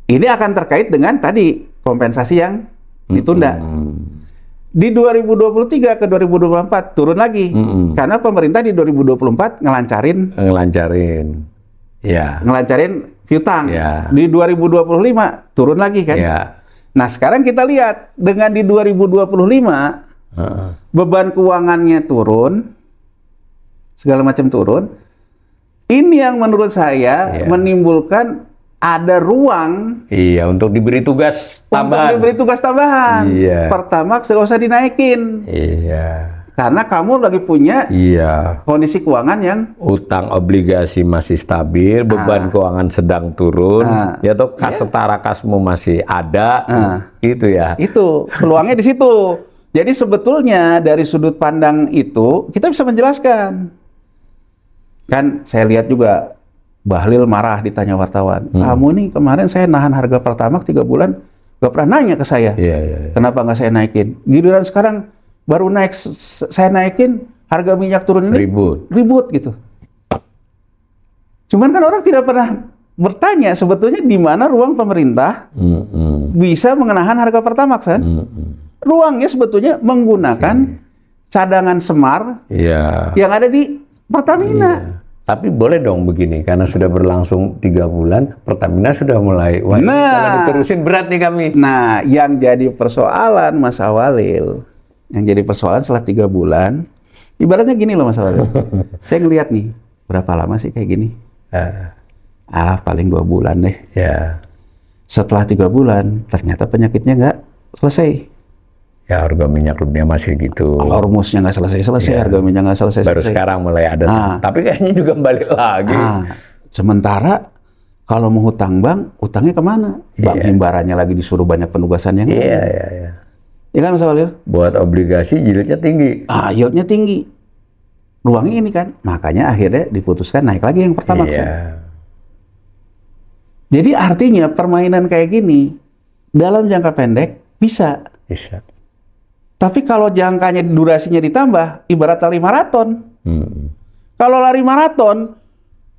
Ini akan terkait dengan tadi kompensasi yang ditunda. Di 2023 ke 2024 turun lagi. Karena pemerintah di 2024 ngelancarin Ya. piutang. Ya. Di 2025 turun lagi kan. Ya. Nah, sekarang kita lihat dengan di 2025 beban keuangannya turun, segala macam turun. Ini yang menurut saya menimbulkan ada ruang Iya, untuk diberi tugas tambahan. untuk diberi tugas tambahan. Iya. Pertamax nggak usah dinaikin. Iya. Karena kamu lagi punya Iya. kondisi keuangan yang Utang obligasi masih stabil, beban keuangan sedang turun, ya toh setara kasmu masih ada, gitu ya. itu peluangnya di situ. Jadi sebetulnya dari sudut pandang itu kita bisa menjelaskan. Kan saya lihat juga Bahlil marah ditanya wartawan. Kamu nih kemarin saya nahan harga Pertamax 3 bulan, gak pernah nanya ke saya. Iya. Kenapa nggak saya naikin? Giliran sekarang baru naik, saya naikin, harga minyak turun ini ribut gitu. Cuman kan orang tidak pernah bertanya sebetulnya di mana ruang pemerintah bisa mengenakan harga Pertamax kan? Ruangnya sebetulnya menggunakan cadangan semar yang ada di Pertamina. Iya. Tapi boleh dong begini, karena sudah berlangsung 3 bulan, Pertamina sudah mulai, wah ini kalau diterusin berat nih kami. Nah, yang jadi persoalan Mas Awalil, yang jadi persoalan setelah 3 bulan, ibaratnya gini loh Mas Awalil. Saya ngelihat nih, berapa lama sih kayak gini? Paling 2 bulan deh. Ya. Setelah 3 bulan, ternyata penyakitnya nggak selesai. Ya, harga minyak dunia masih gitu. Hormusnya nggak selesai-selesai, harga minyak nggak selesai-selesai. Baru sekarang mulai ada. Tapi kayaknya juga balik lagi. Sementara kalau mau hutang bank, utangnya kemana? Bank himbarannya lagi disuruh banyak penugasan yang Iya. Ya kan Mas Walil? Buat obligasi yieldnya tinggi. Yieldnya tinggi. Ruangnya ini kan. Makanya akhirnya diputuskan naik lagi yang Pertamax. Jadi artinya permainan kayak gini dalam jangka pendek bisa. Tapi kalau jangkanya durasinya ditambah, ibarat lari maraton. Kalau lari maraton,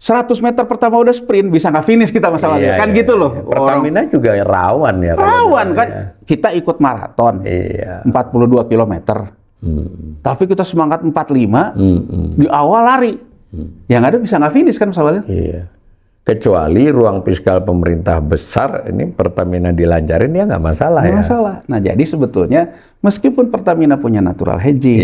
100 meter pertama udah sprint, bisa nggak finish kita masalahnya. Kan gitu loh. Pertamina juga rawan ya. Rawan kan. Kita ikut maraton. 42 km. Tapi kita semangat 45, di awal lari. Yang ada bisa nggak finish kan masalahnya. Kecuali ruang fiskal pemerintah besar, ini Pertamina dilancarin ya nggak masalah. Nggak masalah. Nah jadi sebetulnya meskipun Pertamina punya natural hedging,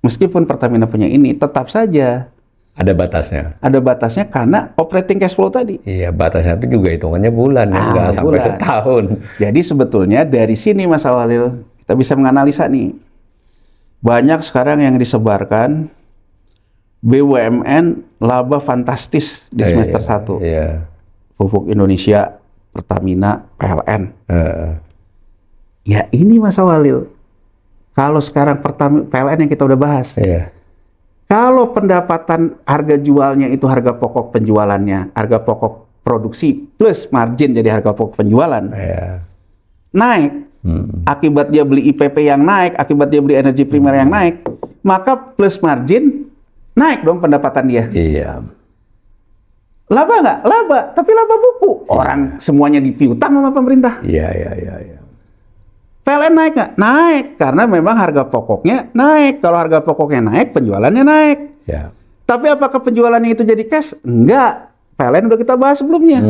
meskipun Pertamina punya ini, tetap saja ada batasnya. Ada batasnya karena operating cash flow tadi. Iya, batasnya itu juga hitungannya bulan, nggak sampai setahun. Jadi sebetulnya dari sini Mas Awalil, kita bisa menganalisa nih. Banyak sekarang yang disebarkan BUMN laba fantastis di semester 1. Pupuk Indonesia, Pertamina, PLN. Ya ini Mas Awalil. Kalau sekarang PLN yang kita udah bahas. Kalau pendapatan harga jualnya itu harga pokok penjualannya, harga pokok produksi plus margin jadi harga pokok penjualan. Naik. Akibat dia beli IPP yang naik, akibat dia beli energi primer yang naik, maka plus margin naik dong pendapatan dia. Laba nggak? Laba, tapi laba buku. Orang semuanya dipiutang sama pemerintah. PLN naik nggak? Naik, karena memang harga pokoknya naik. Kalau harga pokoknya naik, penjualannya naik. Tapi apakah penjualannya itu jadi cash? Enggak. PLN udah kita bahas sebelumnya.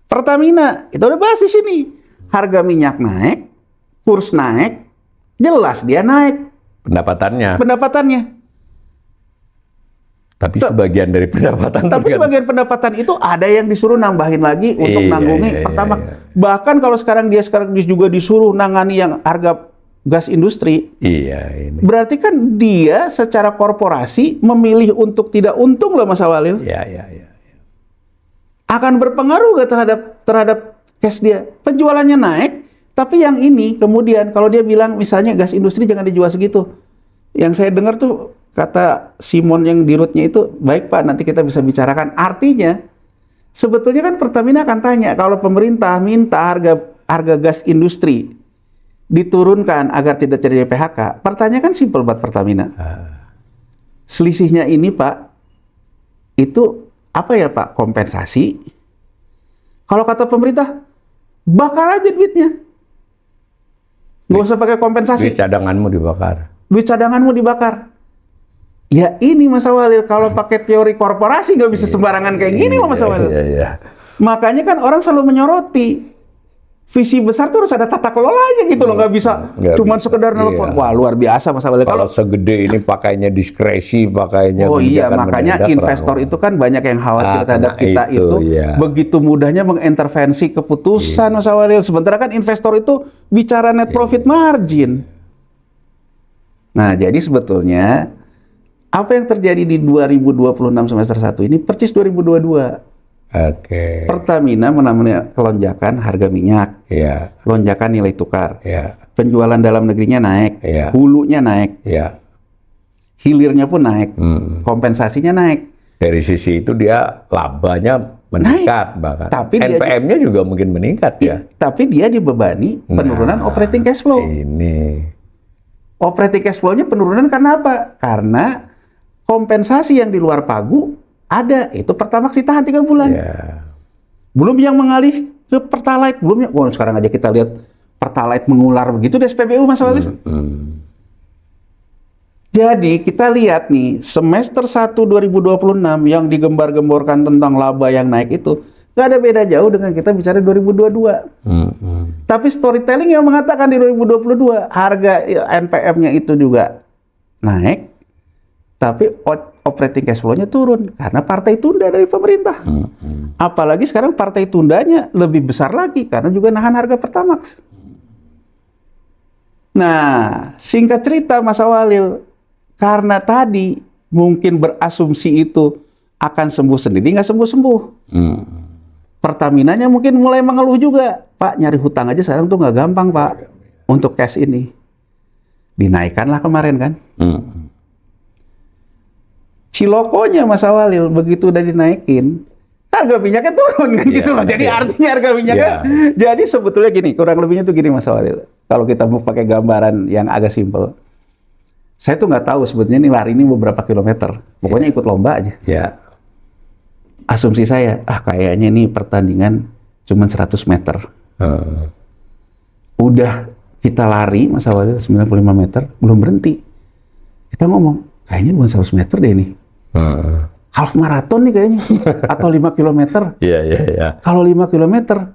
Pertamina, kita udah bahas di sini. Harga minyak naik, kurs naik, jelas dia naik. Pendapatannya. Tapi sebagian dari pendapatan. Tapi sebagian pendapatan itu ada yang disuruh nambahin lagi untuk nanggungi Pertamax. Bahkan kalau sekarang dia juga disuruh nangani yang harga gas industri. Iya, ini. Berarti kan dia secara korporasi memilih untuk tidak untung loh Mas Awalil. Iya, iya, iya. Akan berpengaruh nggak terhadap cash dia? Penjualannya naik, tapi yang ini kemudian kalau dia bilang misalnya gas industri jangan dijual segitu. Yang saya dengar tuh kata Simon yang di rootnya itu, baik Pak, nanti kita bisa bicarakan. Artinya sebetulnya kan Pertamina akan tanya kalau pemerintah minta harga gas industri diturunkan agar tidak terjadi PHK. Pertanyaan kan simpel buat Pertamina. Selisihnya ini Pak, itu apa ya Pak? Kompensasi? Kalau kata pemerintah, bakar aja duitnya. Nggak usah pakai kompensasi. Duit cadanganmu dibakar. Duit cadanganmu dibakar. Ya ini Mas Awalil, kalau pakai teori korporasi nggak bisa sembarangan kayak gini loh Mas Awalil. Iya. Makanya kan orang selalu menyoroti. Visi besar tuh harus ada tata kelolanya gitu loh, nggak bisa cuman sekedar nelfon. Wah luar biasa Mas Awalil. Kalau segede ini pakainya diskresi, pakainya. Oh iya, makanya investor itu kan banyak yang khawatir terhadap kita itu begitu mudahnya mengintervensi keputusan Mas Awalil. Sementara kan investor itu bicara net profit margin. Nah jadi sebetulnya apa yang terjadi di 2026 semester 1 ini persis 2022. Oke. Pertamina mengalami kelonjakan harga minyak, lonjakan nilai tukar, penjualan dalam negerinya naik, hulunya naik, hilirnya pun naik, kompensasinya naik. Dari sisi itu dia labanya meningkat bahkan. Tapi NPM-nya juga mungkin meningkat ya. Tapi dia dibebani penurunan operating cash flow. Ini. Operating cash flow-nya penurunan karena apa? Karena kompensasi yang di luar pagu ada, itu Pertamax ditahan 3 bulan. Belum yang mengalih ke Pertalite, belum yang, sekarang aja kita lihat Pertalite mengular begitu di SPBU Mas Awalil. Jadi kita lihat nih, semester 1 2026 yang digembar-gemborkan tentang laba yang naik itu, nggak ada beda jauh dengan kita bicara 2022. Tapi storytelling yang mengatakan di 2022, harga NPM-nya itu juga naik, tapi operating cash flow-nya turun karena partai tunda dari pemerintah. Apalagi sekarang partai tundanya lebih besar lagi karena juga nahan harga Pertamax. Nah, singkat cerita Mas Awalil, karena tadi mungkin berasumsi itu akan sembuh sendiri, nggak sembuh-sembuh. Pertaminanya mungkin mulai mengeluh juga. Pak, nyari hutang aja sekarang tuh nggak gampang Pak untuk cash ini. Dinaikkanlah kemarin kan. Cilokonya Mas Awalil begitu udah dinaikin, harga minyaknya turun kan gitu loh. Jadi artinya harga minyaknya. Jadi sebetulnya gini, kurang lebihnya tuh gini Mas Awalil. Kalau kita mau pakai gambaran yang agak simpel, saya tuh nggak tahu sebetulnya ini lari ini beberapa kilometer. Pokoknya ikut lomba aja. Asumsi saya, kayaknya ini pertandingan cuma 100 meter. Udah kita lari Mas Awalil 95 meter, belum berhenti. Kita ngomong, kayaknya bukan 100 meter deh ini. Half marathon nih kayaknya. Atau 5 kilometer. Kalau 5 kilometer,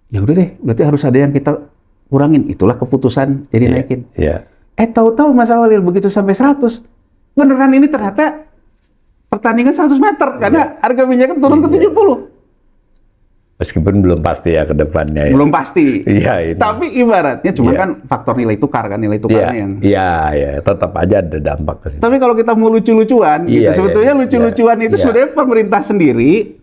ya udah deh, berarti harus ada yang kita kurangin. Itulah keputusan jadi naikin. Tahu-tahu Mas Awalil begitu sampai 100, beneran ini ternyata pertandingan 100 meter. Karena harga minyak turun ke 70. Meskipun belum pasti ya ke depannya. Belum pasti. Ini. Tapi ibaratnya cuma kan faktor nilai tukar kan, nilai tukarnya yang. Tetap aja ada dampak ke situ. Tapi kalau kita mau lucu-lucuan, gitu, sebetulnya lucu-lucuan itu sebenarnya pemerintah sendiri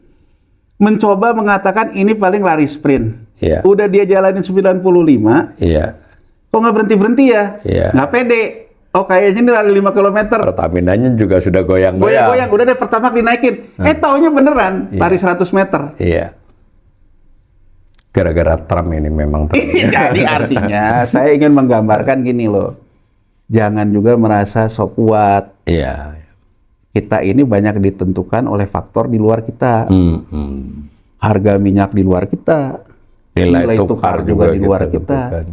mencoba mengatakan ini paling lari sprint. Udah dia jalanin 95. Kok nggak berhenti-berhenti ya? Nggak pede. Oh kayaknya ini lari 5 km. Pertaminanya juga sudah goyang-goyang. Goyang-goyang, udah deh Pertamax dinaikin. Taunya beneran lari 100 meter. Gara-gara Trump ini memang Jadi artinya saya ingin menggambarkan gini loh. Jangan juga merasa sok kuat. Kita ini banyak ditentukan oleh faktor di luar kita. Harga minyak di luar kita. Nilai tukar juga di luar kita.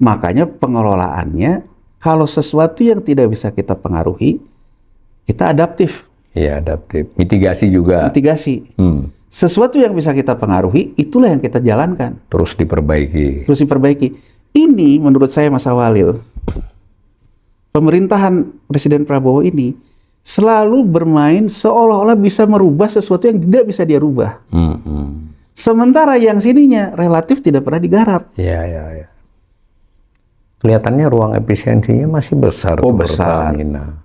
Makanya pengelolaannya, kalau sesuatu yang tidak bisa kita pengaruhi, kita adaptif. Adaptif. Mitigasi juga. Mitigasi. Sesuatu yang bisa kita pengaruhi, itulah yang kita jalankan. Terus diperbaiki. Ini menurut saya Mas Awalil, pemerintahan Presiden Prabowo ini selalu bermain seolah-olah bisa merubah sesuatu yang tidak bisa dia rubah. Sementara yang sininya relatif tidak pernah digarap. kelihatannya ruang efisiensinya masih besar. Oh, tuh besar. Pertamina.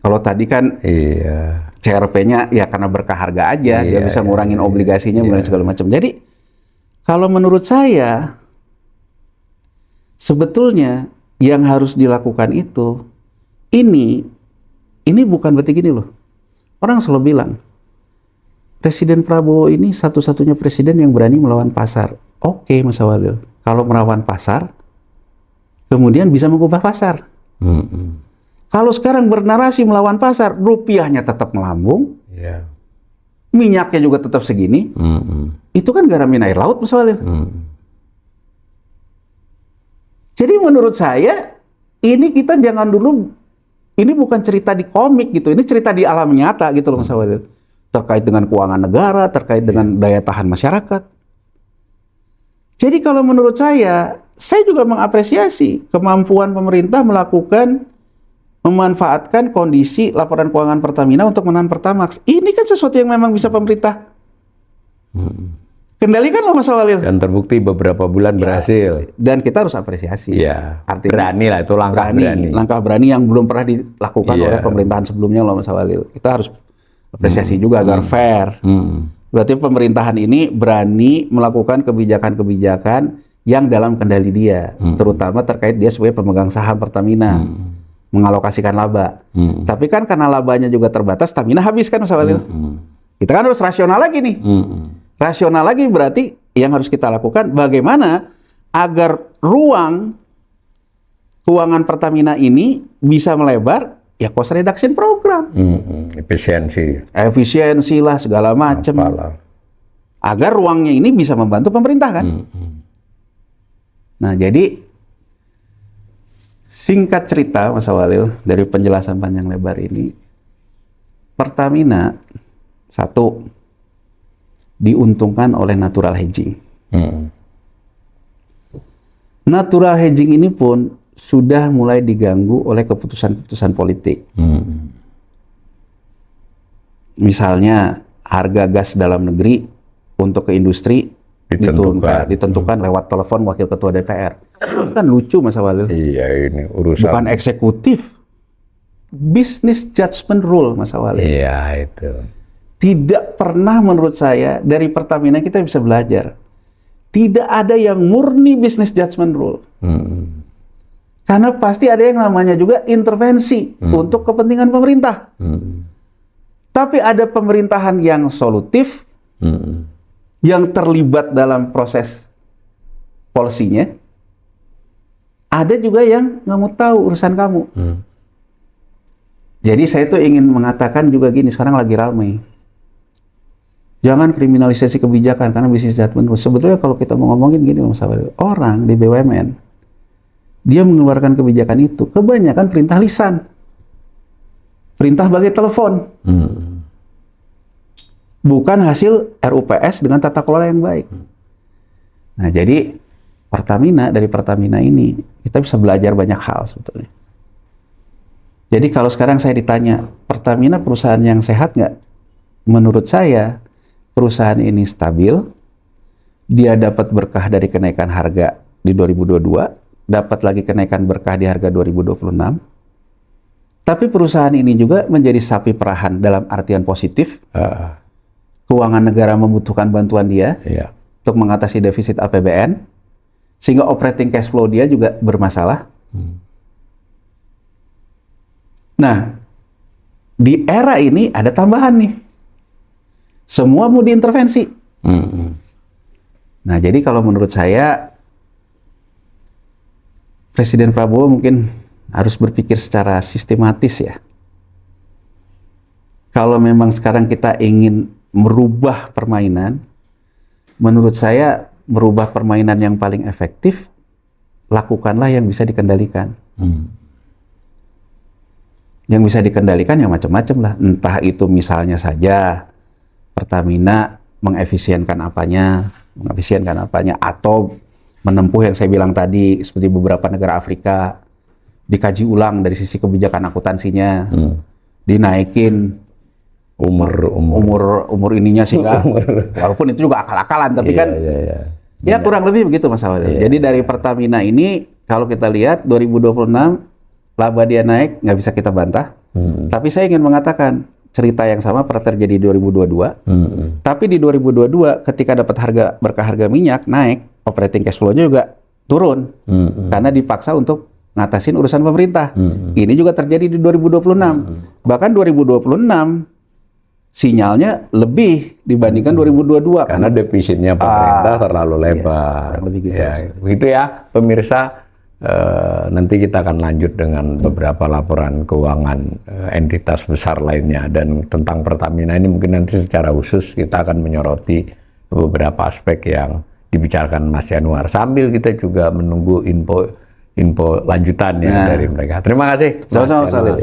Kalau tadi kan Iya. CRP-nya ya karena berkah harga aja, dia Iya, bisa iya, ngurangin iya, obligasinya, iya. segala macam. Jadi kalau menurut saya sebetulnya yang harus dilakukan itu ini bukan berarti gini loh. Orang selalu bilang Presiden Prabowo ini satu-satunya presiden yang berani melawan pasar. Oke, Mas Awalil. Kalau melawan pasar, kemudian bisa mengubah pasar. Kalau sekarang bernarasi melawan pasar, rupiahnya tetap melambung, Iya. minyaknya juga tetap segini, itu kan garamin air laut, Mas Awalil. Jadi menurut saya, ini kita jangan dulu, ini bukan cerita di komik gitu, ini cerita di alam nyata gitu loh, Mas Awalil. Terkait dengan keuangan negara, terkait dengan daya tahan masyarakat. Jadi kalau menurut saya juga mengapresiasi kemampuan pemerintah memanfaatkan kondisi laporan keuangan Pertamina untuk menahan Pertamax. Ini kan sesuatu yang memang bisa pemerintah kendalikan loh, Mas Awalil. Dan terbukti beberapa bulan berhasil. Dan kita harus apresiasi. Iya. Artinya Berani lah, itu langkah berani. Langkah berani yang belum pernah dilakukan Iya. oleh pemerintahan sebelumnya loh, Mas Awalil. Kita harus apresiasi juga agar fair. Berarti pemerintahan ini berani melakukan kebijakan-kebijakan yang dalam kendali dia, terutama terkait dia sebagai pemegang saham Pertamina, mengalokasikan laba. Tapi kan karena labanya juga terbatas, stamina habis kan, Mas Awalil. Kita kan harus rasional lagi nih. Rasional lagi berarti yang harus kita lakukan bagaimana agar ruang keuangan Pertamina ini bisa melebar, ya cost reduction program. Efisiensi lah segala macam. Agar ruangnya ini bisa membantu pemerintah kan. Nah, jadi singkat cerita, Mas Awalil, dari penjelasan panjang lebar ini, Pertamina satu diuntungkan oleh natural hedging. Natural hedging ini pun sudah mulai diganggu oleh keputusan-keputusan politik. Misalnya harga gas dalam negeri untuk ke industri ditentukan lewat telepon wakil ketua DPR. Itu kan lucu, Mas Awalil. Iya, ini urusan. Bukan eksekutif. Business judgment rule, Mas Awalil. Iya, itu. Tidak pernah menurut saya dari Pertamina kita bisa belajar. Tidak ada yang murni business judgment rule. Karena pasti ada yang namanya juga intervensi untuk kepentingan pemerintah. Tapi ada pemerintahan yang solutif, yang terlibat dalam proses polisinya. Ada juga yang nggak mau tahu urusan kamu. Jadi saya tuh ingin mengatakan juga gini, sekarang lagi ramai. Jangan kriminalisasi kebijakan karena bisnis judgment. Sebetulnya kalau kita mau ngomongin gini, Mas Awalil, orang di BUMN, dia mengeluarkan kebijakan itu, kebanyakan perintah lisan. Perintah bagai telepon. Bukan hasil RUPS dengan tata kelola yang baik. Nah, jadi dari Pertamina ini, kita bisa belajar banyak hal sebetulnya. Jadi kalau sekarang saya ditanya, Pertamina perusahaan yang sehat nggak? Menurut saya, perusahaan ini stabil, dia dapat berkah dari kenaikan harga di 2022, dapat lagi kenaikan berkah di harga 2026, tapi perusahaan ini juga menjadi sapi perahan dalam artian positif. Keuangan negara membutuhkan bantuan dia untuk mengatasi defisit APBN, sehingga operating cash flow dia juga bermasalah. Nah, di era ini ada tambahan nih. Semua mau diintervensi. Nah, jadi kalau menurut saya, Presiden Prabowo mungkin harus berpikir secara sistematis ya. Kalau memang sekarang kita ingin merubah permainan, menurut saya merubah permainan yang paling efektif, lakukanlah yang bisa dikendalikan. Yang bisa dikendalikan ya macam-macam lah. Entah itu misalnya saja Pertamina mengefisienkan apanya, atau menempuh yang saya bilang tadi seperti beberapa negara Afrika, dikaji ulang dari sisi kebijakan akuntansinya, dinaikin umur ininya sehingga walaupun itu juga akal-akalan, tapi kan ya kurang lebih begitu Mas Awalil. Jadi dari Pertamina ini kalau kita lihat 2026 laba dia naik, nggak bisa kita bantah. Tapi saya ingin mengatakan cerita yang sama pernah terjadi di 2022. Tapi di 2022 ketika dapat harga minyak naik, operating cash flow-nya juga turun karena dipaksa untuk ngatasin urusan pemerintah. Ini juga terjadi di 2026. Bahkan 2026 sinyalnya lebih dibandingkan 2022 karena defisitnya pemerintah terlalu lebar. Gitu. Ya, begitu ya pemirsa. Nanti kita akan lanjut dengan beberapa laporan keuangan entitas besar lainnya, dan tentang Pertamina ini mungkin nanti secara khusus kita akan menyoroti beberapa aspek yang dibicarakan Mas Yanuar sambil kita juga menunggu info lanjutannya dari mereka. Terima kasih. Sama-sama.